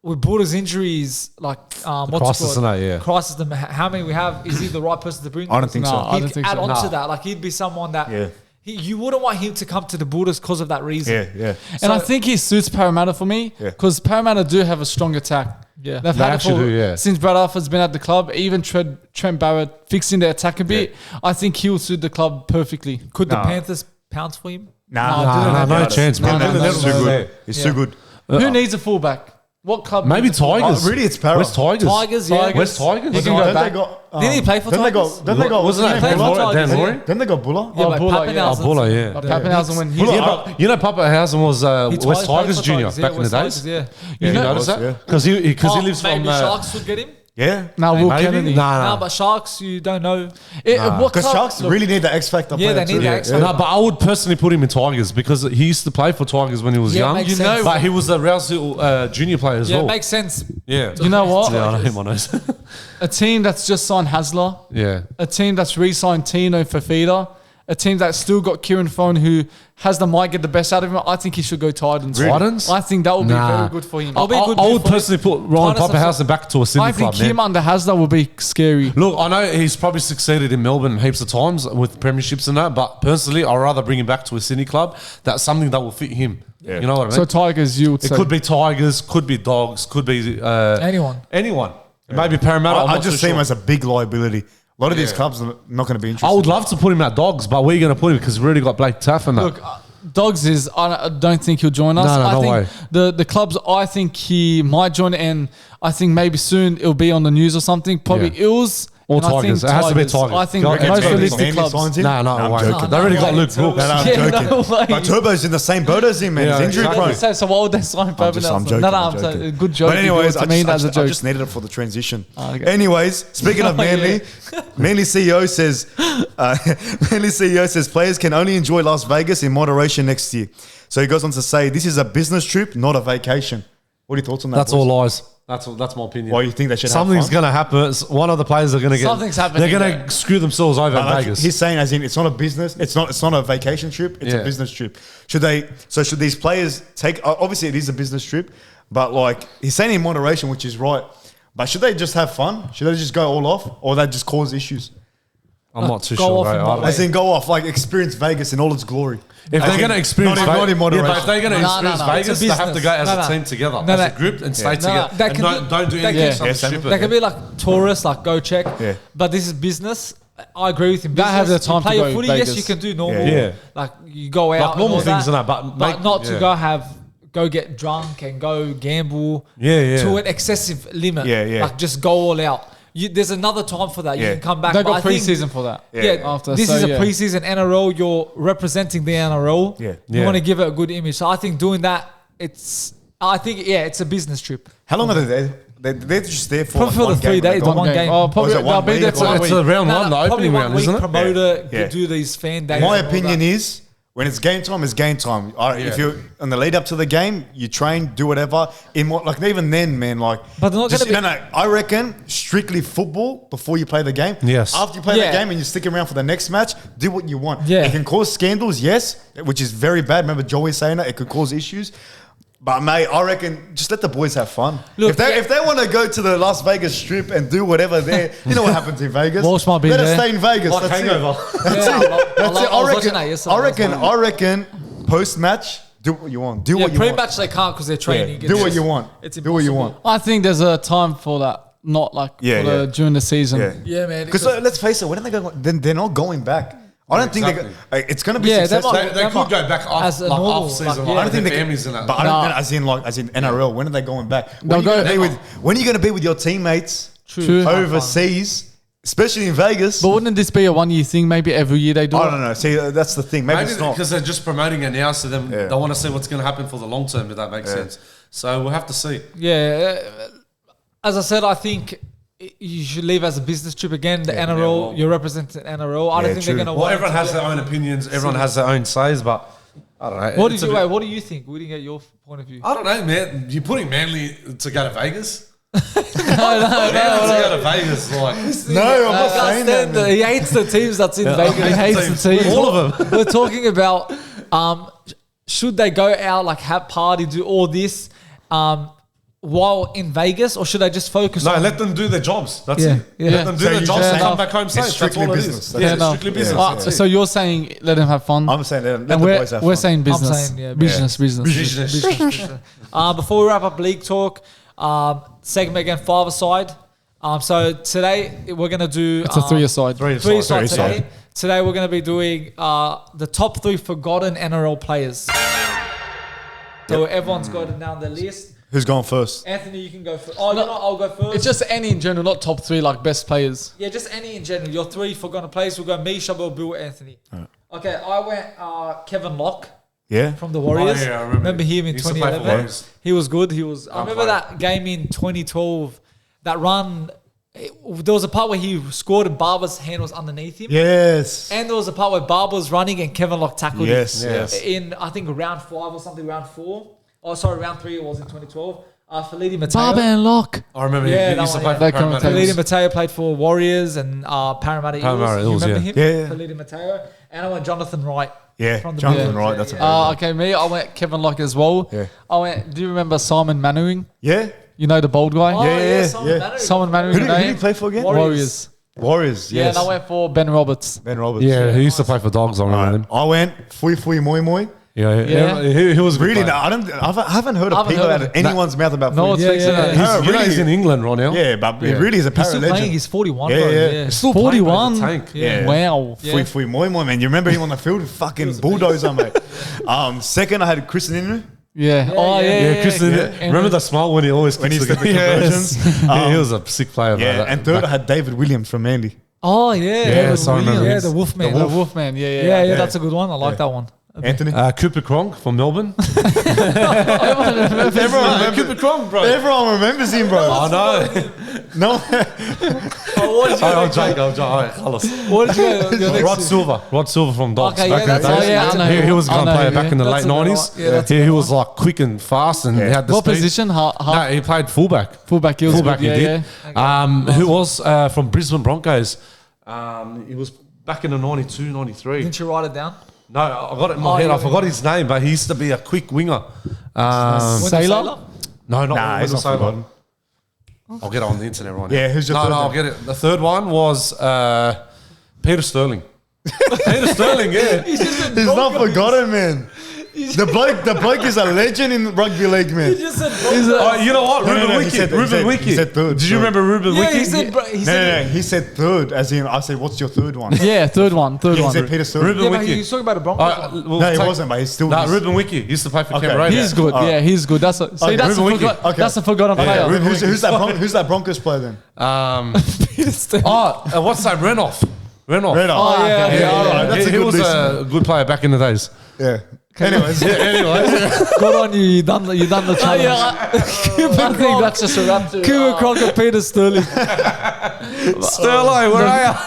with Bulldogs injuries, like crisis and that, yeah. Crisis, how many we have? Is he the right person to bring? I don't think so. I don't He'd think add so. on to that. Like he'd be someone that. Yeah. You wouldn't want him to come to the Bulldogs because of that reason. Yeah. And I think he suits Parramatta for me because Parramatta do have a strong attack. Yeah. They've They had it actually for, do, yeah. since Brad Arthur's been at the club. Even Trent Barrett fixing their attack a bit. I think he'll suit the club perfectly. Could the Panthers pounce for him? No chance, man. He's too good. He's too good. Who needs a fullback? What club? Maybe needs a fullback? Tigers. Really, it's Para. West Tigers. Tigers, yeah. West Tigers. He can go back. Didn't he play for Tigers? Then they got Wasn't that He played for Dan Tigers, Laurie? Then they got Buller. Yeah, but Buller, yeah. Pappenhausen's- Buller, yeah. Pappenhausen when he You know, Pappenhausen was He West played Tigers for junior Tigers, back in the West days. Tigers, yeah. You know- notice Yeah. that? Because he lives maybe from. Sharks would get him. Yeah. Now Will Maybe? Kennedy. Nah. No, but Sharks, you don't know. What Because club? Sharks Look, really need the X factor. Yeah, player they need too. the X No, factor. but I would personally put him in Tigers because he used to play for Tigers when he was Yeah, young. makes You sense. know- But he was a Rouse Hill junior player as Yeah, well. it makes sense. Yeah. You know what? Yeah, I know him on those. A team that's just signed Hasler. Yeah. A team that's re-signed Tino Fafita. A team that's still got Kieran Foran who might get the best out of him. I think he should go Titans. Titans? I think that would be Nah. very good for him. It'll be good I would for him. personally put Ryan Titans Pappenhausen back to a Sydney I think club, him man. under Hasler will be scary. Look, I know he's probably succeeded in Melbourne heaps of times with premierships and that, but personally, I'd rather bring him back to a Sydney club. That's something that will fit him. Yeah. You know what I mean? So Tigers, you would it say. could be Tigers, could be Dogs, could be Anyone. Maybe Parramatta. I'm I not just too see him sure. as a big liability. A lot of these clubs are not going to be interested. I would love to put him at Dogs, but where are you going to put him? Because we've already got Blake Taff and that. Look, Dogs is. I don't think he'll join us. No, I no think the clubs. I think he might join, and I think maybe soon it'll be on the news or something. Probably Yeah. Eels. Or and I think Tigers. It has to be Tigers. I think Go most against realistic Andy clubs. signs him? No, I'm way. joking. They already got No, Luke no, Brooks. No, I'm Yeah, joking. no way. But Turbo's in the same boat as him, man. Yeah, He's injury exactly. prone. So why would they sign I'm Pappenhausen? joking. No, I'm I'm joking. saying, good joke. But anyways, I mean as a I joke. just needed it for the transition. Okay. Anyways, speaking of Oh, yeah. Manly, Manly CEO says players can only enjoy Las Vegas in moderation next year. So he goes on to say this is a business trip, not a vacation. What are your thoughts on that? That's boys? all lies. That's my opinion. Why you think they should have Something's fun? going to happen. One of the players are going to get. Something's happening They're going there. to screw themselves over in Like, Vegas. he's saying as in it's not a business, it's not a vacation trip, it's Yeah. a business trip. Should these players take obviously it is a business trip, but like he's saying in moderation, which is right. But should they just have fun? Should they just go all off? Or that just cause issues? I'm not too Go sure. off Bro. in I what don't- way? As in go off, like experience Vegas in all its glory. If As they're in, going to experience not in yeah, moderation. but if they're going to No, experience no, no. Vegas, It's a they have to go as business. a team together, No, as no. a group, and stay No, together. they And can don't do they anything can- something Yeah, stupid. They can be like tourists, like go check. Yeah. But this is business. I agree with him. They have Business, their time you play to your go footy. Vegas. Yes, you can do normal. Yeah. Yeah. Like you go out, Like normal and all things and that, but not to yeah. go get drunk and go gamble. Yeah. To an excessive limit. Yeah, yeah. Like just go all out. There's another time for that. You Yeah. can come back. They but got I think- pre-season for that. Yeah, After, this so, is a yeah. preseason NRL. You're representing the NRL. Yeah. You Yeah. want to give it a good image. So I think doing that, it's a business trip. How long are they there? They're just there for Probably for one the 3 game when days, they go. one game. Oh, probably Was it they'll one be week there or for one a It's week. a round one, the probably opening 1 round, week isn't it? promoter Yeah. do these fan days. My and all opinion that. is when it's game time, it's game time. All right, if you're on the lead up to the game, you train, do whatever. Even then, man, like. But they're not just, gonna be- no. I reckon strictly football before you play the game. Yes. After you play Yeah. the game and you stick around for the next match, do what you want. Yeah. It can cause scandals, yes, which is very bad. Remember Joey saying that it could cause issues. But mate, I reckon just let the boys have fun. Look, if they want to go to the Las Vegas Strip and do whatever there, you know what happens in Vegas. Walsh might be let us there. stay in Vegas. Like That's it. hangover. That's Yeah, it. I That's it. was watching that yesterday. I reckon post match, do what you want. Do Yeah, what you want. pre-match they can't because they're training. Yeah, do what you want. It's do what you impossible. want. I think there's a time for that, not like Yeah, during the season. Yeah. Yeah, man. Because let's face it, when are they going? Then they're not going back. I don't think exactly. it's going to be Yeah, they successful. might- They could go back As off, a like normal, off season. like, Like, yeah. I don't think they families and that. But I don't Nah. as in NRL. When are they going back? They'll When are you go- going to be with your teammates True. overseas especially in Vegas. But wouldn't this be a 1 year thing? Maybe every year they do I it? don't know. See, that's the thing. Maybe Maybe it's not. because they're just promoting it now, so then Yeah. they want to see what's going to happen for the long term, if that makes sense. So we'll have to see. Yeah, as I said, I think you should leave as a business trip again. The NRL, well- you're representing NRL. I don't Yeah, think true. they're going to. Well, everyone has their own opinions. Everyone has their own says, but I don't know. What It's did a you? bit- What do you think? We didn't get your point of view. I don't know, man. You're putting Manly to go to Vegas? no, Manly to go to Vegas, like... No, I'm not saying that. man. He hates the teams that's in Vegas. He hates the team. All of them. We're talking about should they go out, like have party, do all this while in Vegas, or should they just focus No, on... let them do their jobs. That's Yeah, it. yeah. Let them do So their you jobs just and say come back home it's safe. That's strictly all it business. is. That's Yeah, it. it's strictly business. Yeah, That's it. So you're saying let them have fun? I'm saying let and the boys have we're fun. saying business. saying, yeah, business. Business. Before we wrap up league talk, segment again, five aside. So today we're gonna do It's a 3 aside. three Three aside today. aside. Today we're gonna be doing the top 3 forgotten NRL players. So everyone's got it down the list. Who's going first? Anthony, you can go first. Oh, you know, I'll go first. It's just any in general, not top 3 like best players. Yeah, just any in general. Your 3 forgotten players. We'll go me, Charbel, Bill, Anthony. Okay, I went Kevin Locke Yeah. from the Warriors. Oh, yeah, I remember. him in He used to play for 2011. Warriors. He was good. He was. I Can't remember play. that game in 2012. That run. There was a part where he scored and Barber's hand was underneath him. Yes. And there was a part where Barber was running and Kevin Locke tackled Yes, him. yes. In, I think, round 5 or something, round 4. Oh, sorry, round 3 it was in 2012. Felidi Mateo. Barber and Locke. I remember Yeah, he used to that play one, for yeah. Parramatta Felidi Eels. Mateo played for Warriors and Parramatta Eels. Parramatta You Eels, remember yeah. him? Yeah, yeah. Felidi Mateo. And I went Jonathan Wright. Yeah, From the Jonathan Bills. Wright. That's Yeah. a Okay, me, I went Kevin Locke as well. Yeah. I went, do you remember Simon Mannering? yeah. You know the bald guy? Oh, yeah, Simon yeah. Mannering. Simon Mannering. Who did he play for again? Warriors. Warriors. Yeah, Yes. and I went for Ben Roberts. Ben Roberts. Yeah, he used to play for Dogs. I remember him. I went Fui Fui Moi Moi. Yeah. He was a good Really, player. I haven't heard a haven't peep heard out of of anyone's mouth about No Fui. one Yeah, speaks yeah. of that. He's- You know he's in England right now. Yeah, but he really is a He's still para playing. legend. He's 41, Yeah, bro. yeah. Yeah. Still 41. playing, but he's a tank. Yeah. Wow. Fui Fui Moi Moi, man. You remember him on the field? Fucking bulldozer, mate. Second, I had Chris Ngannou. Yeah. Oh, yeah. Yeah, Chris. Remember the smile when he always When he kicks used to the do conversions. He was a sick player. Yeah, bro. and third, I had David Williams from Manly. Oh, yeah. Yeah, so I remember Yeah, him. the Wolfman. The Wolfman. Yeah. Yeah, that's a good one. I like that one. Anthony. Cooper Cronk from Melbourne. Everyone, Cooper Cronk, bro. everyone remembers him, bro. I know. No, What did I'll joke. All right, Carlos. What did you go? Rod Silver. Rod Silver from Dogs. Okay, back yeah, in the that's- days. oh, yeah, I know he him. was a I gun know player him, back yeah. in the That's late a good 90s. one. Yeah, that's a he good was like quick and fast and had the What speed. position? No, he played fullback. Fullback. He was Fullback good. he Yeah, did. Who was from Brisbane Broncos. He was back in the 92, 93. Didn't you write it down? No, I got it in my head. yeah, I forgot his name, but he used to be a quick winger. Sailor? No, not nah, he's Wendell not Sailor. forgotten. I'll get it on the internet right now. Yeah, who's your No, third I'll one? get it. The third one was Peter Sterling. Peter Sterling, yeah. He's not forgotten, man. The bloke is a legend in rugby league, man. just said You know what? No, Ruben no, he Wiki. said- he Ruben said- Wiki. he said third, Did you third. remember Ruben Yeah, Wiki? he said, bro, he No, said, he said third, as in I said, what's your third one? Yeah, third one. He said Peter Sterling. Ruben yeah, but Wiki. he's talking about the Broncos one. No, he wasn't, but he's still. No, Ruben Wiki used to play for Okay. Canberra. He's good. Alright. Yeah, he's good. That's a, see, Okay, that's, a Ruben Wiki. forgot, Okay. that's a forgotten player. Wait, who's that Broncos player then? What's that? Renoff. Red Oh, yeah, okay, yeah, all right, that's he a good was list. a good player back in the days. Yeah. Anyways, Good on you. You done the challenge. I think that's just a wrap. Cooper Crocker, Peter Sterling. Sterling, where are you?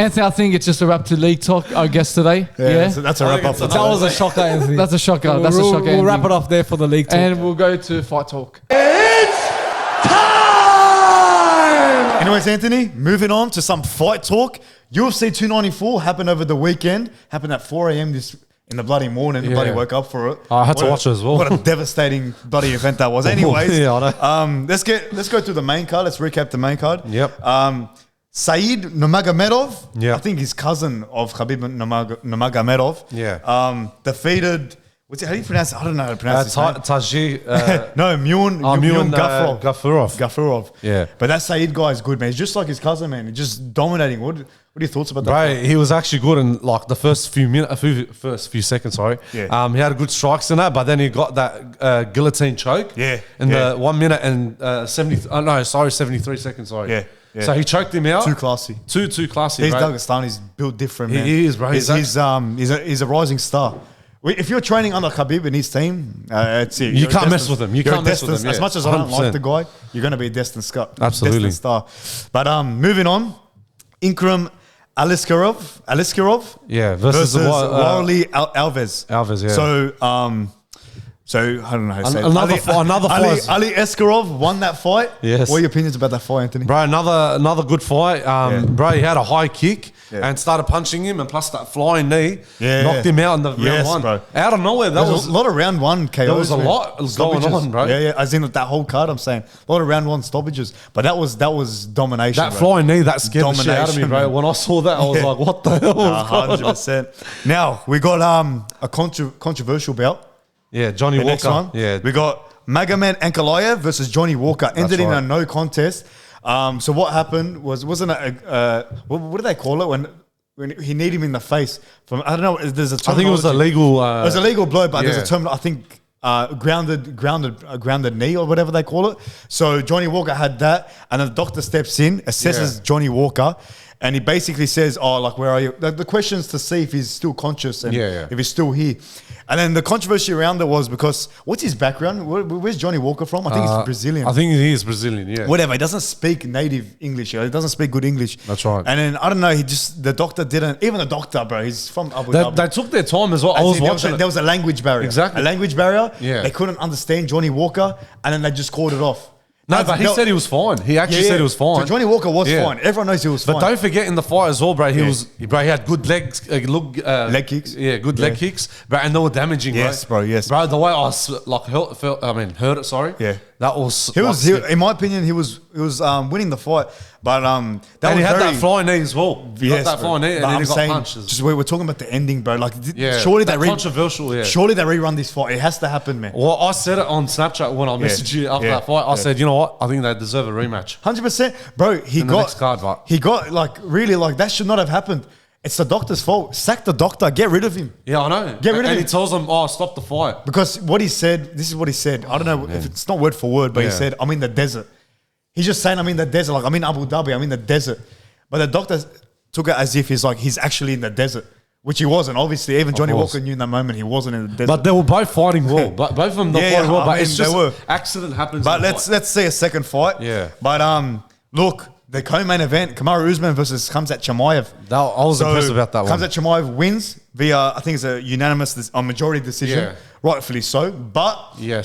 Anthony, I think it's just a wrap to league talk, I guess, today. Yeah. that's a wrap up. That was a shocker, Anthony. That's a shocker. That's a shocker. We'll wrap ending. it up there for the league talk. And we'll go to fight talk. Anyways, Anthony, moving on to some fight talk. UFC 294 happened over the weekend. Happened at 4 a.m. this in the bloody morning. Yeah. Bloody woke up for it. I had to What a- watch it as well. What a devastating bloody event that was. Anyways, Yeah, I know. let's go through the main card. Let's recap the main card. Yep. Said Nurmagomedov. Yeah. I think he's cousin of Khabib Nurmagomedov. Yeah. Defeated What's it? How do you pronounce it? I don't know how to pronounce it. Tajir. No, Myun Gafurov. Gafurov. Yeah. But that Saeed guy is good, man. He's just like his cousin, man. He's just dominating. What are your thoughts about that? Right, he was actually good in like the first few seconds. Sorry. Yeah. He had good strikes in that, but then he got that guillotine choke. Yeah. In the 1 minute and 73 seconds. Sorry. Yeah. Yeah. So he choked him out. Too classy. Too classy. He's bro. Dagestani's built different, man. He is, bro. He's a rising star. If you're training under Khabib and his team, it's it. You can't mess with him. You can't mess with him. Yeah. As much as I don't 100%. like the guy, you're going to be a destined star. Absolutely. Destined star. But moving on, Ikram Aliskerov versus Warley Alves. Alves, yeah. So I don't know how to say Another fight. Ali Eskarov won that fight. Yes. What are your opinions about that fight, Anthony? Bro, another good fight. Bro, he had a high kick and started punching him, and plus that flying knee knocked him out in the round one. Bro. Out of nowhere, There was a lot of round one KOs. There was a lot going on, bro. Yeah, as in that whole card, I'm saying. A lot of round one stoppages. But that was domination, That bro. flying knee, that scared the shit out of me, bro. Man. When I saw that, I was like, what the hell was going on? 100%. Now, we got a controversial bout. Yeah, Johnny The Walker. next one. Yeah. We got Magomed Ankalaev versus Johnny Walker. Ended in right. a no contest. So what happened wasn't it what do they call it when he kneed him in the face? From I don't know. There's a term. I think it was a legal. It was a legal blow, but there's yeah. a term. I think grounded knee or whatever they call it. So Johnny Walker had that, and the doctor steps in, assesses Johnny Walker, and he basically says, "Oh, like where are you?" The question is to see if he's still conscious and if he's still here. And then the controversy around it was because what's his background? Where's Johnny Walker from? I think he's Brazilian. I think he is Brazilian. Yeah. Whatever. He doesn't speak native English. He doesn't speak good English. That's right. And then I don't know. The doctor didn't. Even the doctor, bro. He's from Abu Dhabi. They took their time as well. I was watching. There was a language barrier. Exactly. A language barrier. Yeah. They couldn't understand Johnny Walker, and then they just called it off. No, but he said he was fine. He actually said he was fine. So Johnny Walker was fine. Everyone knows he was fine. But don't forget in the fight as well, bro. He had good legs, leg kicks. Yeah, good leg kicks, bro, and they were damaging. Yes, bro. Yes, bro. The way I heard it. Sorry. Yeah. That was. In my opinion, he was winning the fight, but and he had that flying knee as well. Yes, that flying knee, and then he got punches. Just we're talking about the ending, bro. Like, surely that controversial. Yeah. Surely they rerun this fight. It has to happen, man. Well, I said it on Snapchat when I messaged you after that fight. I said, you know what? I think they deserve a rematch. 100%, bro. He got like really like that should not have happened. It's the doctor's fault. Sack the doctor. Get rid of him. Yeah, I know. Get rid of him. And he tells them, stop the fight. Because what he said, this is what he said. I don't know if it's not word for word, but he said, I'm in the desert. He's just saying, I'm in the desert. Like, I'm in Abu Dhabi. I'm in the desert. But the doctor took it as if he's actually in the desert, which he wasn't. Obviously, even Johnny Walker knew in that moment he wasn't in the desert. But they were both fighting well. Both of them fighting well. But it's just accident happens. But let's see a second fight. Yeah. But look. The co-main event, Kamaru Usman versus Khamzat Chimaev. I was impressed about that one. Khamzat Chimaev wins via, I think it's a unanimous, majority decision, rightfully so. But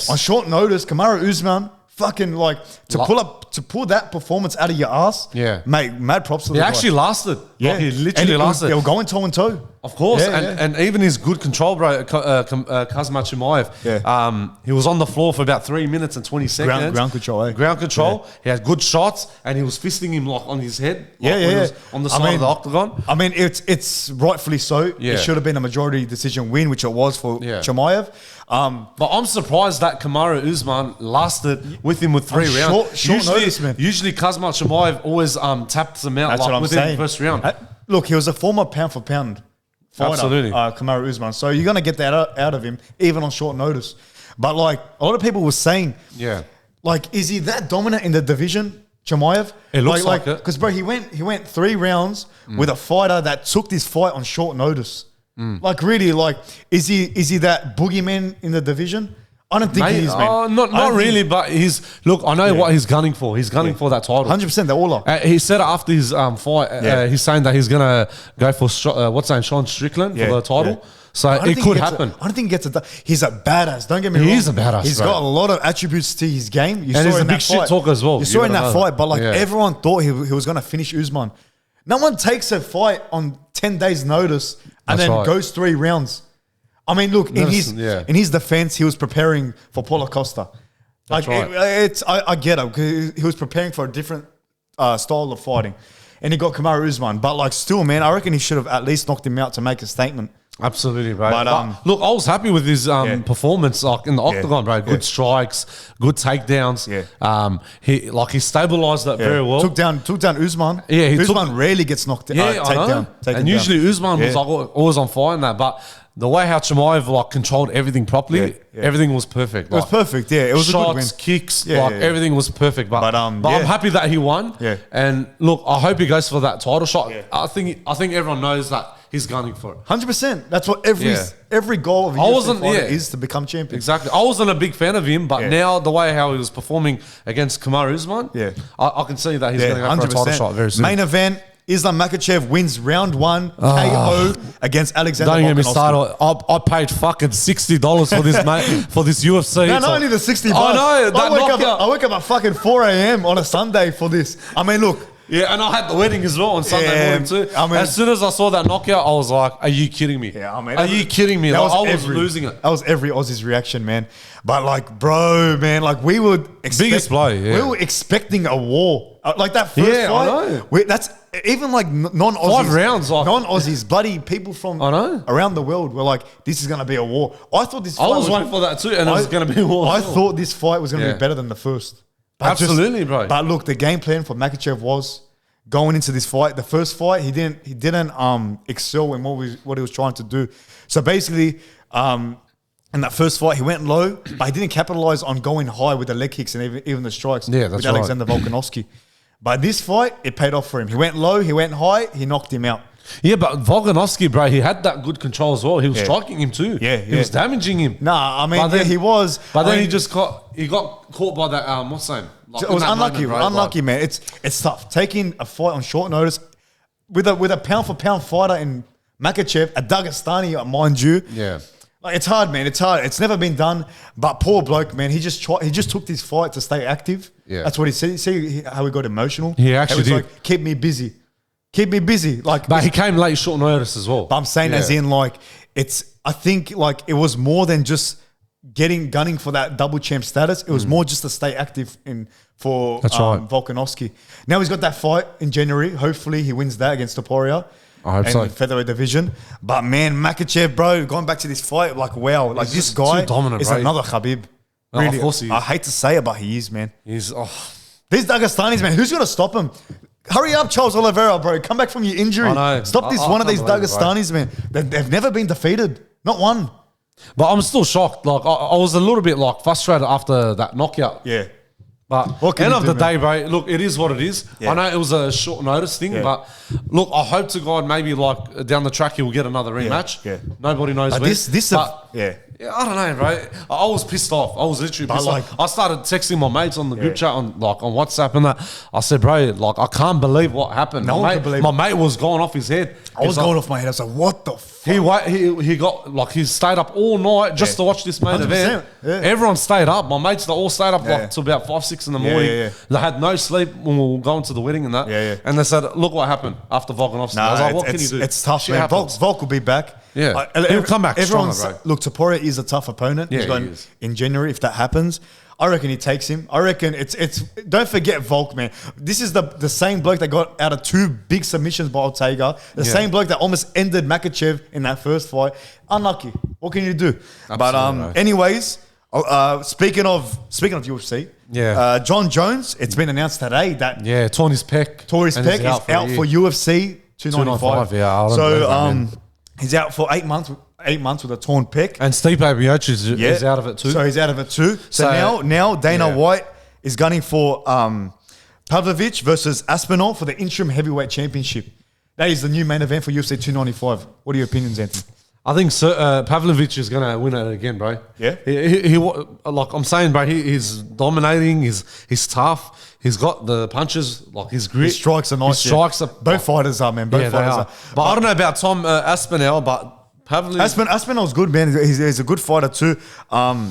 on short notice, Kamaru Usman fucking to pull that performance out of your ass. Yeah, mate, mad props to the guy. He actually lasted. Yeah, he literally lasted. They were going toe and toe. Of course, and even his good control, bro, Khamzat Chimaev. Yeah. He was on the floor for about 3 minutes and 20 seconds. Ground control. Ground control. He had good shots, and he was fisting him like on his head. When he was on the side of the octagon. I mean, it's rightfully so. Yeah. It should have been a majority decision win, which it was for Chimaev. But I'm surprised that Kamaru Usman lasted with him with 3 rounds. Short notice, man. Usually Khamzat Chimaev always taps them out. That's what I'm within saying. the first round. Look, he was a former pound for pound fighter, Absolutely. Kamaru Usman. So you're going to get that out of him, even on short notice. But like a lot of people were saying, like, is he that dominant in the division, Chimaev? It looks like it. Because bro, he went 3 rounds with a fighter that took this fight on short notice. Like really, like is he that boogeyman in the division? I don't think he is, man. Not really, but I know what he's gunning for. He's gunning for that title. 100%, they all are. He said after his fight, he's saying that he's going to go for, Sean Strickland for the title. Yeah. So it could happen. I don't think he gets it. He's a badass. Don't get me wrong. He is a badass. He's got a lot of attributes to his game. And he's a big shit talker as well. You saw in that fight, but everyone thought he was going to finish Usman. No one takes a fight on 10 days' notice and goes 3 rounds. I mean, look, in his defense, he was preparing for Paulo Costa. Like, I get it, because he was preparing for a different style of fighting. And he got Kamaru Usman. But, like, still, man, I reckon he should have at least knocked him out to make a statement. Absolutely, bro. But, look, I was happy with his performance, like in the octagon, bro. Good strikes, good takedowns. Yeah. He stabilized that very well. Took down Usman. Yeah, Usman rarely gets knocked down. Yeah, I know. And usually Usman was like always on fire in that, but the way how Chimaev like controlled everything properly, everything was perfect. It was perfect. Yeah, it was shots, a good win. kicks, everything was perfect. But I'm happy that he won. Yeah. And look, I hope he goes for that title shot. Yeah. I think everyone knows that he's gunning for it. 100%. That's what every goal of a UFC fighter is, to become champion. Exactly. I wasn't a big fan of him, but now the way how he was performing against Kamaru Usman, I can see that he's going to go for a title shot very soon. Main event. Islam Makhachev wins round 1 KO against Alexander Don't get me Volkanovski. started. I paid fucking $60 for this, mate, for this UFC. No, not only the $60. I know. I wake up at fucking 4 a.m. on a Sunday for this. I mean, look. Yeah, and I had the wedding as well on Sunday morning too. I mean, as soon as I saw that knockout, I was like, are you kidding me? Yeah, I mean. Are you kidding me? Like, I was losing it. That was every Aussie's reaction, man. But like, bro, man, like we would biggest blow, we were expecting a war. Like that first fight. I know. That's even like non-Aussies. 5 rounds. Like, non-Aussies, bloody people from around the world were like, this is going to be a war. I thought this fight I was waiting for that too, and it was going to be a war. I thought this fight was going to be better than the first. Absolutely, bro. But look, the game plan for Makhachev was going into this fight. The first fight, he didn't excel in what he was trying to do. So basically, in that first fight, he went low, but he didn't capitalize on going high with the leg kicks and even the strikes with Alexander Volkanovski. But this fight, it paid off for him. He went low, he went high, he knocked him out. Yeah, but Volkanovski, bro, he had that good control as well. He was striking him too. Yeah, he was damaging him. Nah, I mean, he was. But then he got caught by that, what's his name? Like, it was unlucky, moment, right? Unlucky, man. It's tough. Taking a fight on short notice with a pound-for-pound fighter in Makhachev, a Dagestani, mind you. Yeah. Like, it's hard, man. It's hard. It's never been done. But poor bloke, man. He just took this fight to stay active. Yeah. That's what he said. See how he got emotional? He actually did. Like, keep me busy. Keep me busy. Like, but he came late short notice as well. But I'm saying as in, like, I think, like, it was more than just gunning for that double champ status. It was more just to stay active for Volkanovski. Now he's got that fight in January. Hopefully he wins that against Topuria. I hope so. Featherweight division. But man, Makhachev, bro, going back to this fight, like, wow. Like, this guy too dominant, is bro. another Khabib. Really, of course he is. I hate to say it, but he is, man. These Dagestanis, man, who's going to stop him? Hurry up, Charles Oliveira, bro. Come back from your injury. I know. Stop this one of these Dagestanis, man. They've never been defeated. Not one. But I'm still shocked. Like, I was a little bit like frustrated after that knockout. Yeah. But end of the day, bro, look, it is what it is. Yeah. I know it was a short notice thing, but look, I hope to God maybe like down the track he'll get another rematch. Yeah. Nobody knows when. I don't know, bro. I was pissed off. I was literally pissed off. I started texting my mates on the group chat on WhatsApp and that. I said, bro, like, I can't believe what happened. My mate was going off his head. I was going off my head. I was like, what the fuck? He stayed up all night just to watch this main event. Yeah. Everyone stayed up. My mates, they all stayed up like till about 5, 6 in the morning. They had no sleep when we were going to the wedding and that. And they said, look what happened after Volkanovski. I was like, what can you do? It's tough, man. Volk will be back. Yeah, he'll come back stronger, bro. Look, Topuria is a tough opponent. He's going in January. If that happens, I reckon he takes him. I reckon it's. Don't forget Volk, man. This is the same bloke that got out of 2 big submissions by Ortega. The same bloke that almost ended Makhachev in that first fight. Unlucky. What can you do? Absolutely, anyways, speaking of UFC, John Jones. It's been announced today that torn his pec. Is out for UFC 295. Yeah, so he's out for 8 months. 8 months with a torn pec. And Stipe Miocic is out of it too. So he's out of it too. So now Dana White is gunning for Pavlovich versus Aspinall for the interim heavyweight championship. That is the new main event for UFC 295. What are your opinions, Anthony? I think Pavlovich is going to win it again, bro. Yeah? He like I'm saying, bro, he's dominating. He's tough. He's got the punches, like his grit. His strikes are nice. Both fighters are, man. Both fighters are. But I don't know about Tom Aspinall, but Aspinall's good, man. He's a good fighter too. But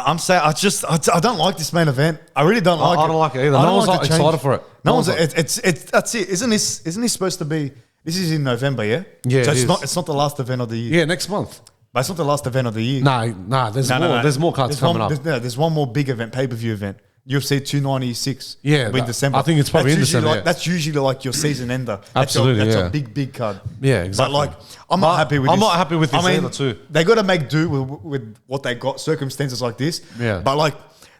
I'm saying I don't like this main event. I really don't like it. I don't like it either. No one's like excited for it. No one's. It's that's it. Isn't he supposed to be? This is in November, yeah. Yeah, so it's not the last event of the year. Yeah, next month. But it's not the last event of the year. Nah. There's more cards coming up. There's one more big event, pay-per-view event. UFC 296. Yeah, in December. I think it's probably in December. Like, that's usually like your season ender. Absolutely, that's yeah. a big card. Yeah, exactly. But like, I'm not happy with. I'm this. not happy with this either too. They got to make do with what they got. Circumstances like this. Yeah. But like,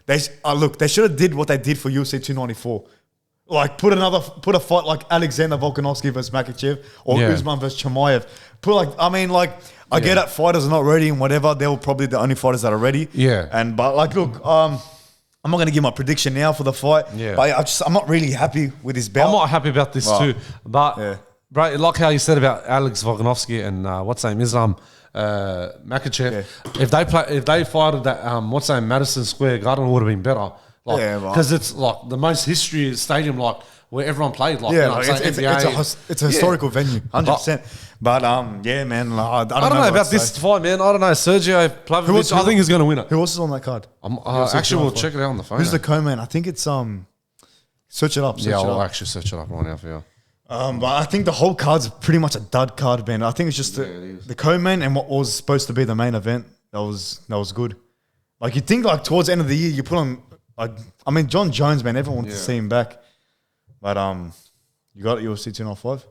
they should have did what they did for UFC 294. Like put a fight like Alexander Volkanovski versus Makhachev or Usman versus Chimaev. I get it. Fighters are not ready and whatever. They were probably the only fighters that are ready. Yeah. But like, look, I'm not going to give my prediction now for the fight. Yeah. But I'm not really happy with this bout. I'm not happy about this too. But Yeah. bro, like how you said about Alex Volkanovski and what's his name, Islam Makhachev. Yeah. If they fight at that Madison Square Garden, it would have been better. Like, Yeah, right. because it's like the most history stadium, like where everyone played. Like, Yeah, you know, like, it's NBA. it's a historical venue, 100%. But yeah, man, I don't know about what to this say. fight, man. I don't know. Sergio Plavlovich, I think he's going to win it. Who else is on that card? Actually, we'll check it out on the phone. Who's the co-man? I think it's search it up. Yeah, I'll actually search it up right now for you. But I think the whole card's pretty much a dud card, man. I think it's just the co-man and what was supposed to be the main event. That was good. Like you think like towards the end of the year, you put on. John Jones, man. Everyone wants to see him back. But you got UFC 295.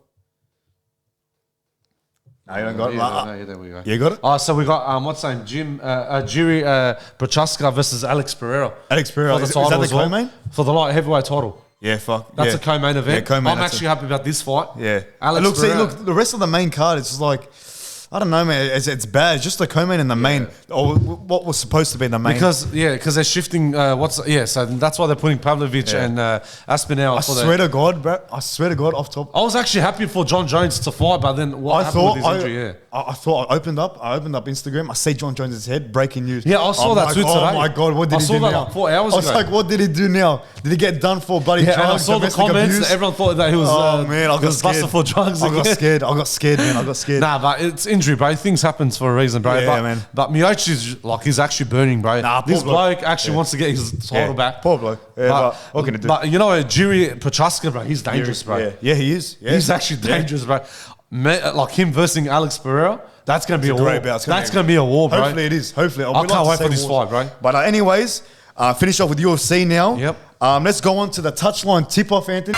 No, you don't got it. Yeah, there we go. You got it. So we got what's his name, Jiri Prochaska versus Alex Pereira. Alex Pereira. For the Is title that the as well. co-main? For the light heavyweight title. Yeah, fuck. That's yeah. a co-main event. Yeah, co-main, I'm that's actually happy about this fight. Yeah. Alex Pereira. The rest of the main card is just like, I don't know, man. It's bad. It's just the co-main and the main, or what was supposed to be the main. Because they're shifting. So that's why they're putting Pavlovich and Aspinall. I swear to God, bro. I swear to God, off top. I was actually happy for John Jones to fight, but then what happened with his injury? I thought I opened up Instagram. I see John Jones' head, breaking news. Yeah, I saw that too today. Oh my God, what did he do now? I saw that like 4 hours I was ago. like, what did he do now? Did he get done for bloody Yeah, and I drugs, saw the domestic comments. abuse? Everyone thought that he was. I got busted scared for drugs. I got scared, man. I got scared. Nah, but it's injury, bro. Things happens for a reason, bro. Yeah, but, man. But Miocic is like he's actually burning, bro. Nah, this poor bloke. bloke actually wants to get his title back. Poor bloke. Yeah, but what can he do? But you know, Jiri Prochaska, bro, he's dangerous, bro. Yeah, he is. Yeah. He's actually dangerous, bro. Like him versus Alex Pereira, that's gonna be a war. That's gonna be a war, bro. Hopefully it is. Hopefully, I can't wait for this fight, bro. But anyways, finish off with UFC now. Yep. Let's go on to the touchline tip-off, Anthony.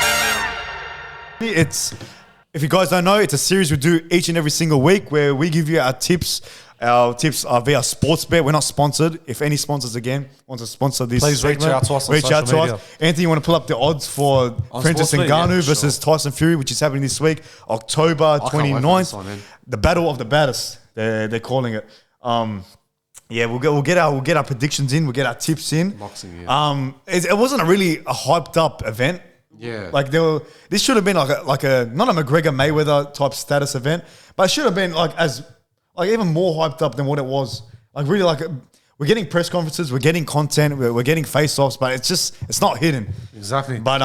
If you guys don't know, it's a series we do each and every single week where we give you our tips. Our tips are via Sportsbet. We're not sponsored. If any sponsors again want to sponsor this, please reach out to us on social media. Anthony, you want to pull up the odds for Francis Ngannou versus Tyson Fury, which is happening this week, October 29th. The battle of the baddest. They're calling it. Yeah, we'll get our predictions in. We'll get our tips in. Boxing, yeah. It wasn't a really hyped up event. Yeah, like this should have been like a not a McGregor Mayweather type status event, but it should have been even more hyped up than what it was. Like really, we're getting press conferences, we're getting content, we're getting face-offs, but it's not hidden. Exactly. But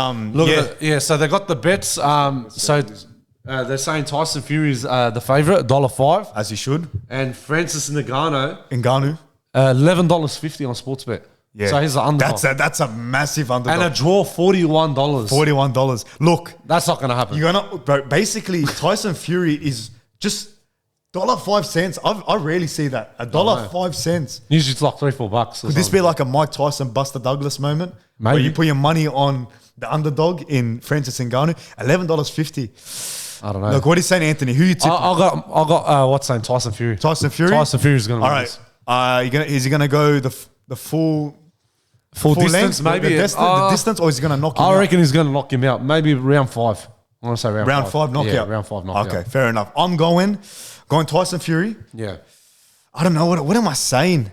so they got the bets. They're saying Tyson Fury is the favorite, $1.05, as he should, and Francis Ngannou $11.50 on Sportsbet. Yeah, so he's the underdog. That's a massive underdog. And a draw $41. $41. Look, that's not going to happen. Bro, basically, Tyson Fury is just $0.05. I rarely see that. $1.05. Usually it's like $3-4. Could this be like a Mike Tyson, Buster Douglas moment? Maybe. Where you put your money on the underdog in Francis Ngannou? $11.50. I don't know. Look, what are you saying, Anthony? Who you tipping? I got what's his name? Tyson Fury. Tyson Fury? Tyson Fury's going to win. All right. Is he going to go the full distance, length, maybe? the distance, or is he going to knock him out? I reckon he's going to knock him out. Maybe round 5. I want to say round 5 knockout. Yeah, round 5 knockout. Okay, fair enough. I'm going Tyson Fury. Yeah. I don't know. What am I saying?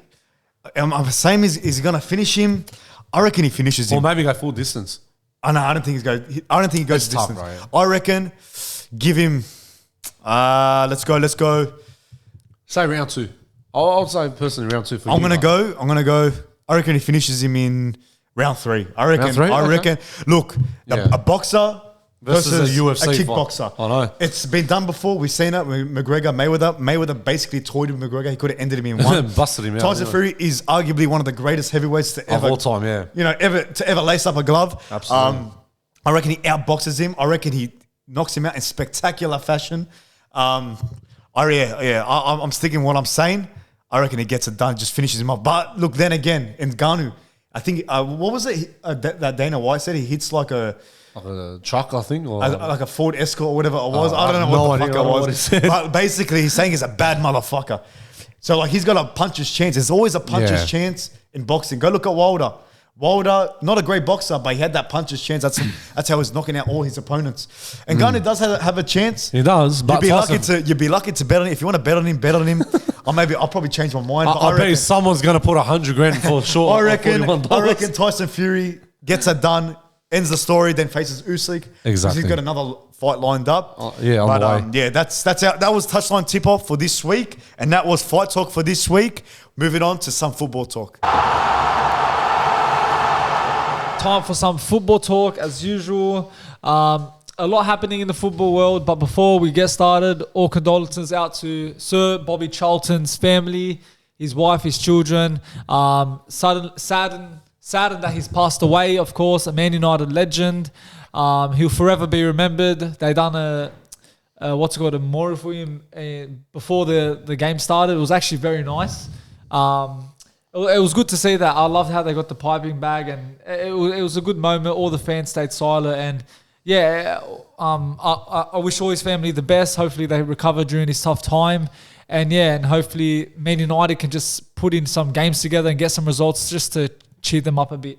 I'm saying is he going to finish him? I reckon he finishes him. Or maybe go full distance. I don't think he goes That's distance. tough, bro. I reckon give him. Let's go. Say round 2. I'll say personally round 2 for I'm gonna go. I reckon he finishes him in round 3. I reckon. Round 3? I reckon. Look, a boxer versus a UFC kickboxer. I know. It's been done before. We've seen it with McGregor, Mayweather. Mayweather basically toyed with McGregor. He could have ended him in one. Busted him out. Tyson Fury is arguably one of the greatest heavyweights to ever of all time. Yeah. ever lace up a glove. Absolutely. I reckon he outboxes him. I reckon he knocks him out in spectacular fashion. I'm sticking with what I'm saying. I reckon he gets it done, just finishes him off. But look, then again, Ngannou, I think what was it that Dana White said? He hits like a truck, I think, or like a Ford Escort or whatever it was. I don't know what the fuck it was. But basically, he's saying he's a bad motherfucker. So like he's got a puncher's chance. There's always a puncher's chance in boxing. Go look at Wilder. Wilder, not a great boxer, but he had that puncher's chance. That's how he's knocking out all his opponents. And Ngannou does have a chance. He does, but you'd be lucky to bet on it. If you want to bet on him, bet on him. Or maybe I'll probably change my mind. I bet someone's going to put $100,000 for sure. I reckon Tyson Fury gets it done, ends the story, then faces Usyk. Exactly. He's got another fight lined up. On the way. Yeah, that's out. That was Touchline tip-off for this week, and that was Fight Talk for this week. Moving on to some football talk. Time for some football talk as usual. A lot happening in the football world, but before we get started, all condolences out to Sir Bobby Charlton's family, his wife, his children. Saddened that he's passed away, of course, a Man United legend. He'll forever be remembered. They done a memorial for him before the game started. It was actually very nice. It was good to see that. I loved how they got the piping bag, and it was a good moment. All the fans stayed silent, and I wish all his family the best. Hopefully they recover during this tough time, and hopefully Man United can just put in some games together and get some results just to cheer them up a bit.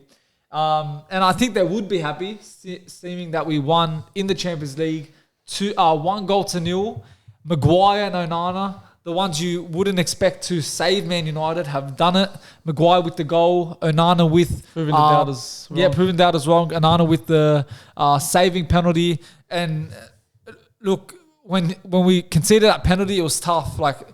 And I think they would be happy, seeing that we won in the Champions League 1-0. Maguire and Onana, the ones you wouldn't expect to save Man United, have done it. Maguire with the goal, Onana with proving the doubters wrong. Yeah, proving the doubters wrong. Onana with the saving penalty. And look, when we conceded that penalty, it was tough. Like,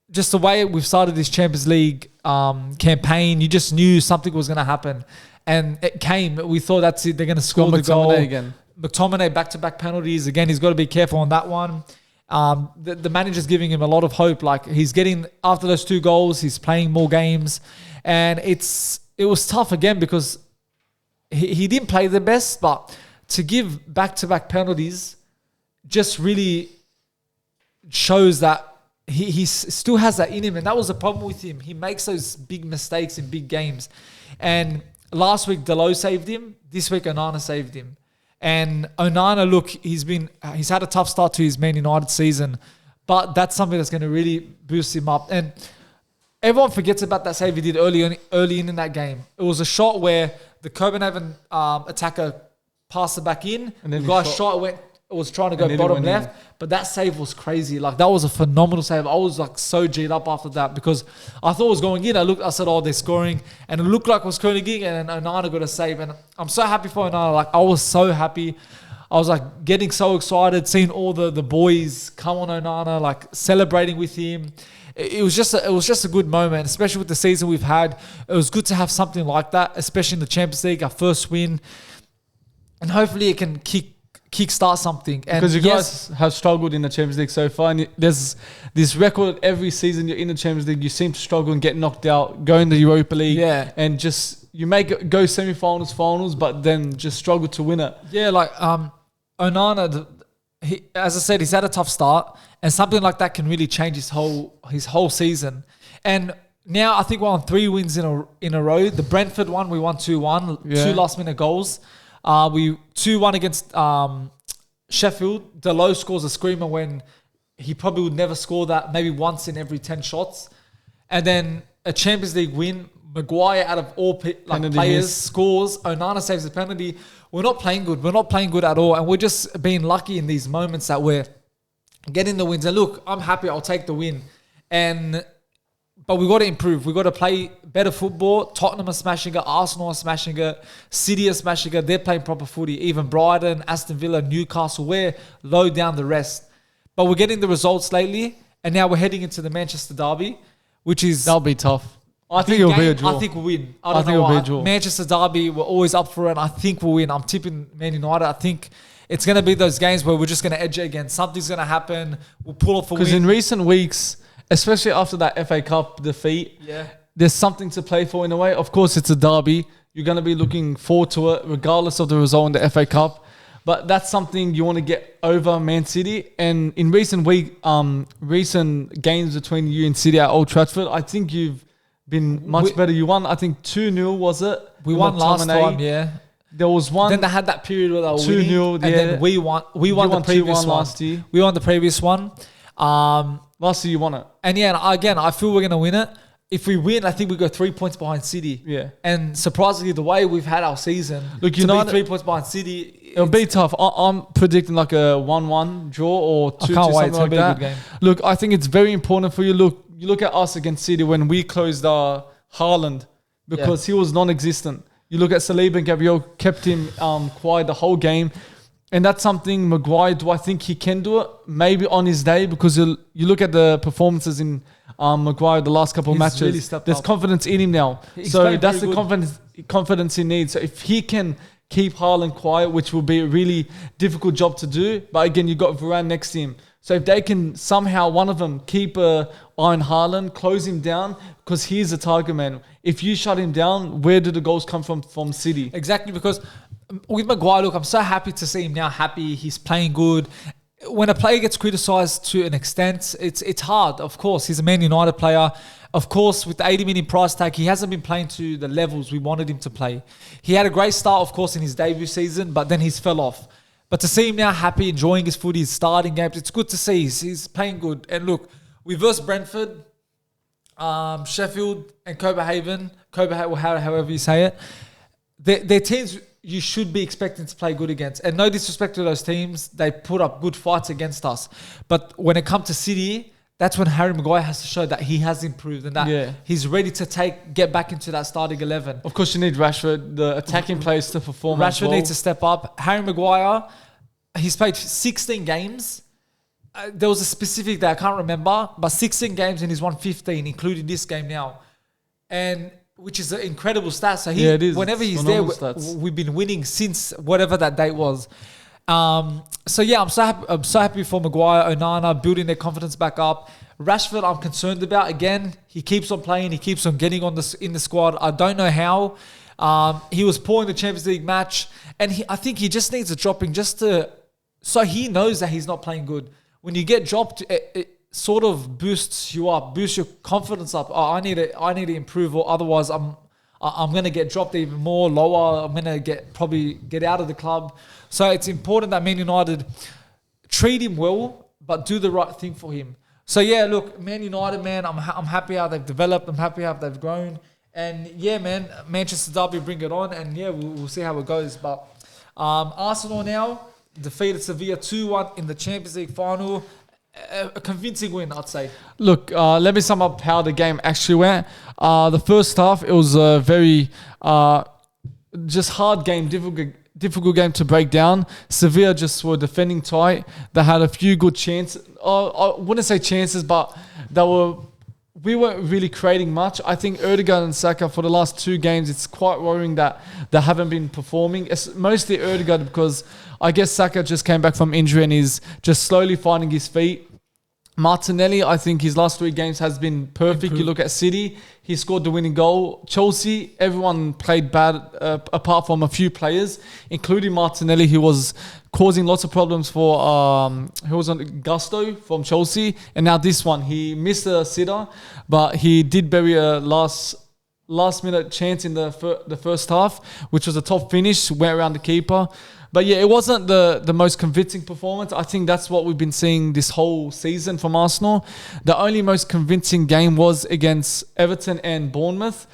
just the way we've started this Champions League campaign, you just knew something was going to happen. And it came. We thought that's it. They're going to score the goal. Again. McTominay back-to-back penalties. Again, he's got to be careful on that one. The manager's giving him a lot of hope. Like, he's getting, after those 2 goals, he's playing more games. And it was tough again because he didn't play the best, but to give back-to-back penalties just really shows that he still has that in him. And that was the problem with him. He makes those big mistakes in big games. And last week, Delo saved him. This week, Onana saved him. And Onana, look, he's had a tough start to his Man United season, but that's something that's going to really boost him up. And everyone forgets about that save he did early in that game. It was a shot where the Copenhagen attacker passed it back in. And then the guy's shot was trying to go bottom left, but that save was crazy. Like, that was a phenomenal save. I was like so G'd up after that because I thought it was going in. I said, oh, they're scoring, and it looked like it was going in, and Onana got a save. And I'm so happy for Onana. Like, I was so happy. I was like getting so excited, seeing all the boys come on Onana, like celebrating with him. It was just a good moment, especially with the season we've had. It was good to have something like that, especially in the Champions League, our first win, and hopefully it can kickstart something. And because you guys have struggled in the Champions League so far, and there's this record every season you're in the Champions League, you seem to struggle and get knocked out, go in the Europa League, and just you go semi-finals, finals, but then just struggle to win it. Yeah, like Onana, as I said, he's had a tough start, and something like that can really change his whole season. And now I think we're on 3 wins in a row. The Brentford one, we won 2-1, 2 last-minute goals. We 2-1 against Sheffield. Delo scores a screamer when he probably would never score that, maybe once in every 10 shots. And then a Champions League win. Maguire, out of all players, scores. Onana saves the penalty. We're not playing good. We're not playing good at all. And we're just being lucky in these moments that we're getting the wins. And look, I'm happy. I'll take the win. But we've got to improve. We've got to play better football. Tottenham are smashing it. Arsenal are smashing it. City are smashing it. They're playing proper footy. Even Brighton, Aston Villa, Newcastle, we're low down the rest. But we're getting the results lately. And now we're heading into the Manchester derby, which is... That'll be tough. I think it'll be a draw. I think we'll win. I think it'll be a draw. Manchester derby, we're always up for it. I think we'll win. I'm tipping Man United. I think it's going to be those games where we're just going to edge it again. Something's going to happen. We'll pull off a win. Because in recent weeks, especially after that FA Cup defeat, there's something to play for in a way. Of course, it's a derby. You're going to be looking forward to it regardless of the result in the FA Cup. But that's something you want to get over Man City. And in recent games between you and City at Old Trafford, I think you've been much better. You won, I think 2-0 was it? We won last time, yeah. There was one. Then they had that period where they were 2-0, winning, and then we won. We won the previous one last year. We won the previous one. Last year you won it. And yeah, again, I feel we're gonna win it. If we win, I think we go 3 points behind City. Yeah. And surprisingly, the way we've had our season, look, to be 3 points behind City, it'll be tough. I'm predicting like a 1-1 draw or 2-2, something like that. Good game. Look, I think it's very important for you. Look, you look at us against City when we closed Haaland because he was non-existent. You look at Saliba and Gabriel, kept him quiet the whole game. And that's something Maguire, do I think he can do it? Maybe on his day, because you look at the performances in Maguire the last couple of matches. Really stepped up. Confidence in him now. So that's the confidence he needs. So if he can keep Haaland quiet, which will be a really difficult job to do. But again, you've got Varane next to him. So if they can somehow, one of them, keep eye on Haaland, close him down, because he's a target man. If you shut him down, where do the goals come from City? Exactly, because with Maguire, look, I'm so happy to see him now happy. He's playing good. When a player gets criticised to an extent, it's hard, of course. He's a Man United player. Of course, with the 80 million price tag, he hasn't been playing to the levels we wanted him to play. He had a great start, of course, in his debut season, but then he's fell off. But to see him now happy, enjoying his footy, his starting games, it's good to see. He's playing good. And look, we versed Brentford, Sheffield, and Copenhagen, however you say it. They're teams you should be expecting to play good against. And no disrespect to those teams, they put up good fights against us. But when it comes to City, that's when Harry Maguire has to show that he has improved and that he's ready to get back into that starting 11. Of course, you need Rashford, the attacking players, to perform. Rashford needs to step up. Harry Maguire, he's played 16 games. There was a specific day, I can't remember, but 16 games and he's won 15, including this game now. And which is an incredible stat. So it is. Whenever he's there, we've been winning since whatever that date was. So yeah, I'm so happy for Maguire, Onana, building their confidence back up. Rashford, I'm concerned about. Again, he keeps on playing. He keeps on getting in the squad. I don't know how. He was poor in the Champions League match, and I think he just needs a dropping so he knows that he's not playing good. When you get dropped, it sort of boosts you up, boosts your confidence up. Oh, I need to improve, or otherwise I'm going to get dropped even more lower. I'm going to probably get out of the club. So it's important that Man United treat him well, but do the right thing for him. So yeah, look, Man United, man, I'm happy how they've developed. I'm happy how they've grown. And yeah, man, Manchester Derby, bring it on. And yeah, we'll see how it goes. But Arsenal now defeated Sevilla 2-1 in the Champions League final. A convincing win, I'd say. Look, let me sum up how the game actually went. The first half, it was a very just hard game, difficult game to break down. Sevilla just were defending tight. They had a few good chances. I wouldn't say chances, but we weren't really creating much. I think Ødegaard and Saka, for the last 2 games, it's quite worrying that they haven't been performing. It's mostly Ødegaard because I guess Saka just came back from injury and is just slowly finding his feet. Martinelli, I think his last 3 games has been perfect. You look at City, he scored the winning goal. Chelsea, everyone played bad apart from a few players, including Martinelli, who was causing lots of problems for who was on Gusto from Chelsea. And now this one, he missed a sitter, but he did bury a last minute chance in the first half, which was a top finish, went around the keeper. But yeah, it wasn't the most convincing performance. I think that's what we've been seeing this whole season from Arsenal. The only most convincing game was against Everton and Bournemouth.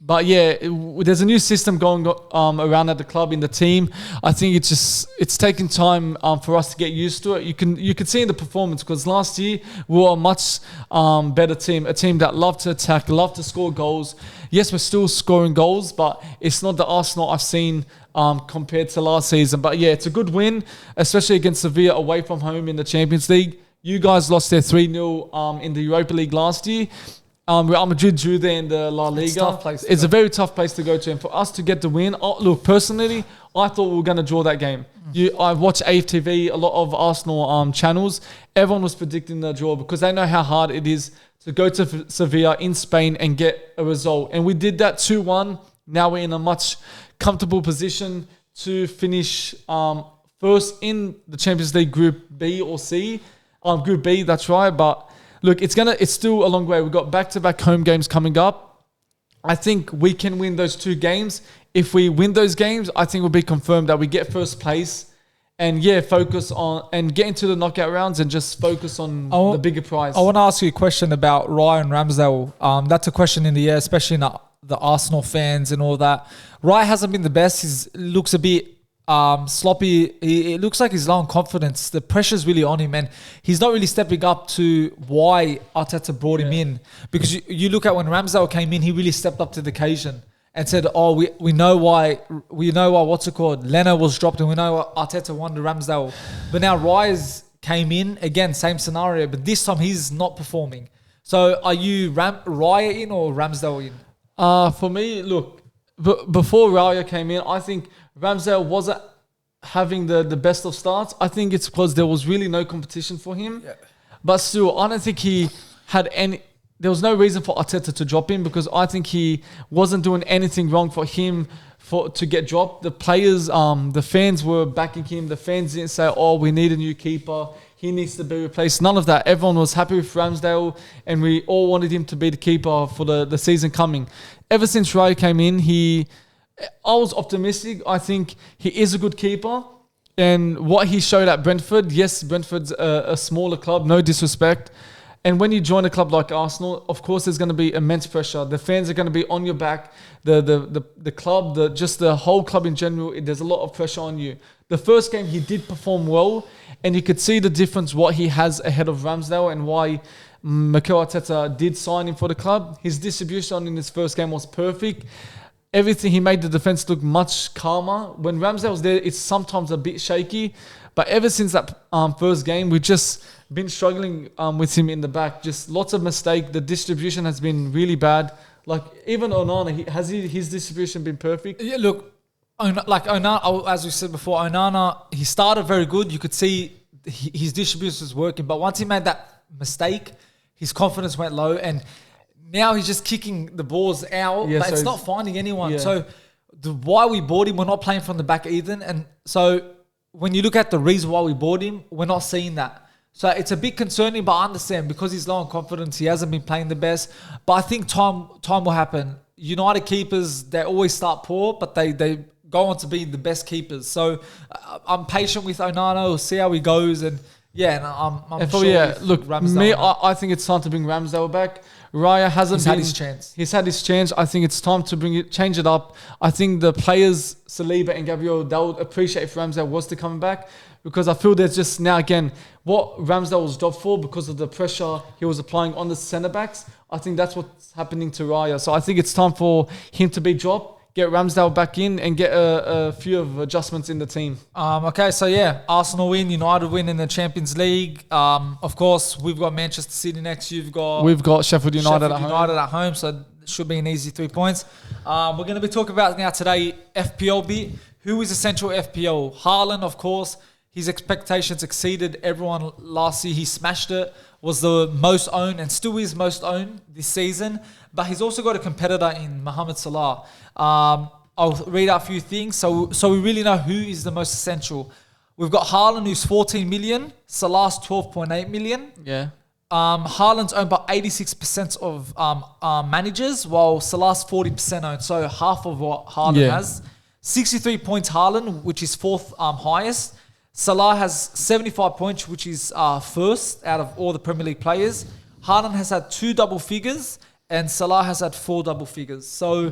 But yeah, there's a new system going around at the club, in the team. I think it's taking time for us to get used to it. You can see in the performance, because last year we were a much better team, a team that loved to attack, loved to score goals. Yes, we're still scoring goals, but it's not the Arsenal I've seen compared to last season. But yeah, it's a good win, especially against Sevilla away from home in the Champions League. You guys lost there 3-0 in the Europa League last year. Real Madrid drew there in the La Liga. It's a very tough place to go to. And for us to get the win, look, personally, I thought we were going to draw that game. I watched AFTV, a lot of Arsenal channels. Everyone was predicting the draw because they know how hard it is to go to Sevilla in Spain and get a result. And we did that 2-1. Now we're in a much comfortable position to finish first in the Champions League Group B or C. Group B, that's right. But look, it's still a long way. We've got back-to-back home games coming up. I think we can win those 2 games. If we win those games, I think we'll be confirmed that we get first place. And focus on and get into the knockout rounds and just focus on the bigger prize. I want to ask you a question about Ryan Ramsdale. That's a question in the air, especially in the Arsenal fans and all that. Ryan hasn't been the best. He looks a bit sloppy. It looks like he's low on confidence. The pressure's really on him, and he's not really stepping up to why Arteta brought him in. Because you look at when Ramsdale came in, he really stepped up to the occasion and said, "Oh, we know why what's it called? Leno was dropped, and we know why Arteta wanted Ramsdale." But now Rise came in again, same scenario, but this time he's not performing. So are you Raya in or Ramsdale in? For me, look, before Raya came in, I think Ramsdale wasn't having the best of starts. I think it's because there was really no competition for him. Yeah. But still, I don't think he had any. There was no reason for Arteta to drop him because I think he wasn't doing anything wrong for him to get dropped. The players, the fans were backing him. The fans didn't say, "Oh, we need a new keeper. He needs to be replaced." None of that. Everyone was happy with Ramsdale, and we all wanted him to be the keeper for the season coming. Ever since Raya came in, I was optimistic. I think he is a good keeper. And what he showed at Brentford, yes, Brentford's a smaller club, no disrespect. And when you join a club like Arsenal, of course, there's going to be immense pressure. The fans are going to be on your back. The club, just the whole club in general, there's a lot of pressure on you. The first game, he did perform well, and you could see the difference, what he has ahead of Ramsdale and why Mikel Arteta did sign him for the club. His distribution in his first game was perfect. Everything, he made the defense look much calmer. When Ramsdale was there, it's sometimes a bit shaky. But ever since that first game, we've just been struggling with him in the back. Just lots of mistakes. The distribution has been really bad. Like, even Onana, his distribution been perfect? Yeah, look, Onana, as we said before, Onana, he started very good. You could see his distribution was working. But once he made that mistake, his confidence went low. And now he's just kicking the balls out, but it's not finding anyone. Yeah. So why we bought him, we're not playing from the back either. And so when you look at the reason why we bought him, we're not seeing that. So it's a bit concerning, but I understand because he's low on confidence, he hasn't been playing the best. But I think time will happen. United keepers, they always start poor, but they go on to be the best keepers. So I'm patient with Onana. We'll see how he goes. And I'm sure. Yeah, look, I think it's time to bring Ramsdale back. Raya hasn't had his chance. He's had his chance. I think it's time to change it up. I think the players, Saliba and Gabriel, they would appreciate if Ramsdale was to come back, because I feel there's just now again what Ramsdale was dropped for because of the pressure he was applying on the centre backs. I think that's what's happening to Raya. So I think it's time for him to be dropped, get Ramsdale back in, and get a few of adjustments in the team. Arsenal win, United win in the Champions League. Of course, we've got Manchester City next. We've got Sheffield United at home, so it should be an easy 3 points. We're going to be talking about now today FPL bit. Who is essential FPL? Haaland, of course. His expectations exceeded everyone last year. He smashed it. Was the most owned and still is most owned this season. But he's also got a competitor in Mohamed Salah. I'll read out a few things. So we really know who is the most essential. We've got Haaland, who's 14 million. Salah's 12.8 million. Yeah. Haaland's owned by 86% of managers, while Salah's 40% owned. So half of what Haaland has. 63 points Haaland, which is fourth highest. Salah has 75 points, which is first out of all the Premier League players. Haaland has had 2 double figures, and Salah has had 4 double figures. So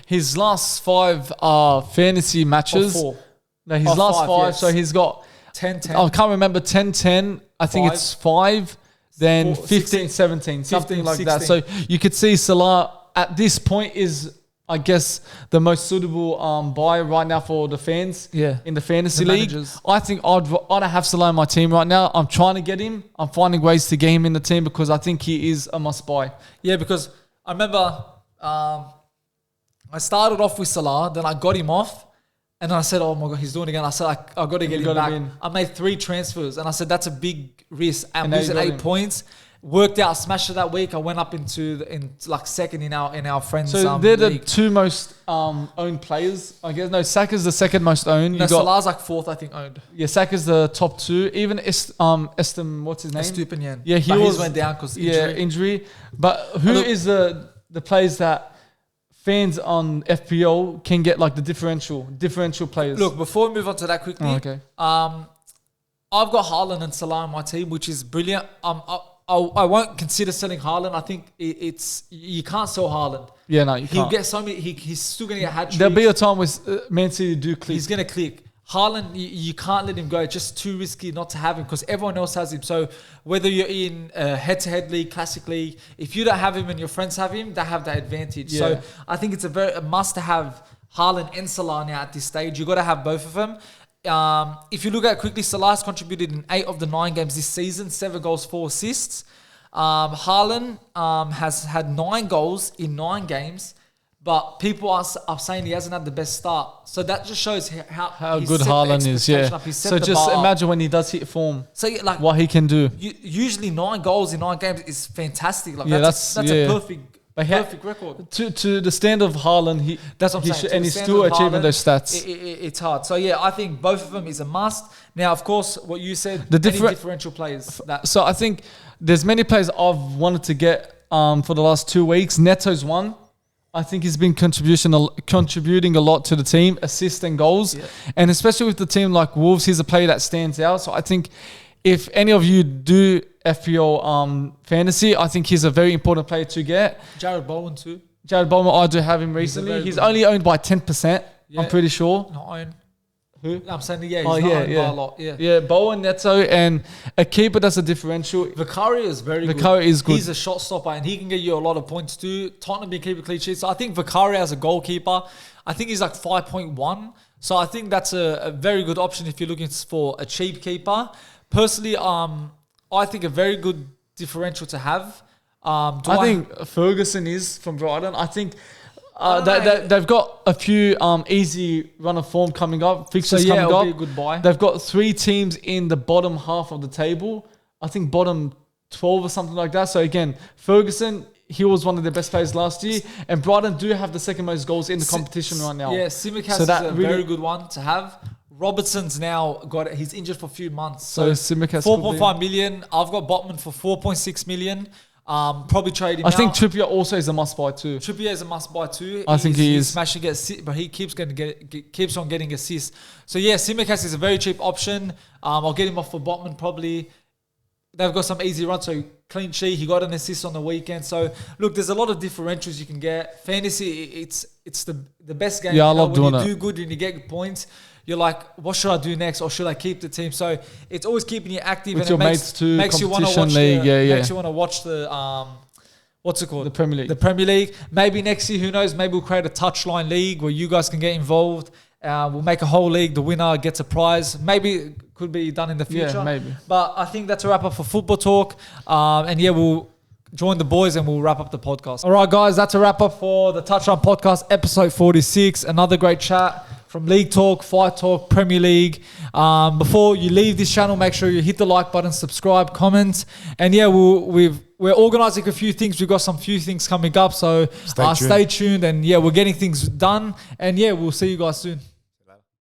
his last 5 fantasy matches. 4. No, his last 5. Yes. So he's got 10-10. I can't remember 10-10. I think it's 5. Then 15-17, something like 16. That. So you could see Salah at this point is, I guess, the most suitable buy right now for the fans in the fantasy league. Managers. I think I'd have Salah in my team right now. I'm trying to get him. I'm finding ways to get him in the team because I think he is a must buy. Yeah, because I remember I started off with Salah, then I got him off, and then I said, oh my God, he's doing it again. I said, I got to get him back. I made 3 transfers, and I said, that's a big risk. I'm losing 8 points. Worked out, smashed it that week. I went up into second in our friends. So they're the 2 most owned players, I guess. No, Saka's the second most owned. No, Salah's 4th, I think, owned. Yeah, Saka's the top 2. Even Estem, what's his name? Estupiñán. Yeah, he went down because injury. But who is the players that fans on FPL can get like the differential players. Look, before we move on to that quickly, okay. I've got Haaland and Salah on my team, which is brilliant. I won't consider selling Haaland. I think it's you can't sell Haaland. Yeah, no, you He'll can't. get so many. He's still going to get hat-tricks. There'll be a time where Man City do click. He's going to click. Haaland, you can't let him go. It's just too risky not to have him because everyone else has him. So whether you're in a head-to-head league, classic league, if you don't have him and your friends have him, they have that advantage. Yeah. So I think it's a must to have Haaland and Salah now at this stage. You've got to have both of them. If you look at it quickly, Salah's contributed in 8 of the 9 games this season, 7 goals, 4 assists. Haaland has had 9 goals in 9 games. But people are saying he hasn't had the best start. So that just shows how good Haaland is, yeah. So just imagine when he does hit form, so like what he can do. Usually 9 goals in 9 games is fantastic. Like Yeah, that's yeah. a perfect record. To the standard of Haaland, That's what I'm saying. and he's still achieving those stats. It's hard. So yeah, I think both of them is a must. Now, of course, what you said, The any differential players. So I think there's many players I've wanted to get for the last 2 weeks. Neto's one. I think he's been contributing a lot to the team, assists and goals. Yeah. And especially with the team like Wolves, he's a player that stands out. So I think if any of you do FPL fantasy, I think he's a very important player to get. Jared Bowen too. Jared Bowen, I do have him recently. He's only owned by 10%, Yeah. I'm pretty sure. Not owned. Who? I'm saying, yeah, he's not owned by a lot. Yeah. Yeah, Bowen, Neto, and a keeper that's a differential. Vicario is very good. Vicario is good. He's a shot stopper and he can get you a lot of points too. Tottenham been keeping clean sheets. So I think Vicario as a goalkeeper, I think he's like 5.1. So I think that's a very good option if you're looking for a cheap keeper. Personally, I think a very good differential to have. I think Ferguson is from Brighton. I think they've got a few easy run of form coming up. Fixtures coming up. Be a good buy. They've got 3 teams in the bottom half of the table. I think bottom 12 or something like that. So again, Ferguson, he was one of the best players last year, and Brighton do have the second most goals in the competition right now. Yeah, Tsimikas is a very good one to have. Robertson's now he's injured for a few months. So Tsimikas 4.5 million. I've got Botman for 4.6 million. Probably trade him out. I think Trippier also is a must buy too. Trippier is a must buy too. I think he is smashing it, but he keeps on getting assists. So yeah, Tsimikas is a very cheap option. I'll get him off for Botman probably. They've got some easy runs, so clean sheet. He got an assist on the weekend. So look, there's a lot of differentials you can get. Fantasy, it's the best game. Yeah, I love doing it. When you do good and you get points, you're like, what should I do next, or should I keep the team? So it's always keeping you active, with and your it mates too. makes you want to watch makes you want to watch the what's it called? The Premier League. The Premier League. Maybe next year, who knows? Maybe we'll create a touchline league where you guys can get involved. We'll make a whole league. The winner gets a prize. Maybe it could be done in the future. Yeah, maybe. But I think that's a wrap up for Football Talk. And yeah, we'll join the boys and we'll wrap up the podcast. All right, guys, that's a wrap up for the Touchline Podcast, episode 46. Another great chat from League Talk, Fight Talk, Premier League. Before you leave this channel, make sure you hit the like button, subscribe, comment. And yeah, we're organising a few things. We've got some few things coming up. So stay tuned. And yeah, we're getting things done. And yeah, we'll see you guys soon.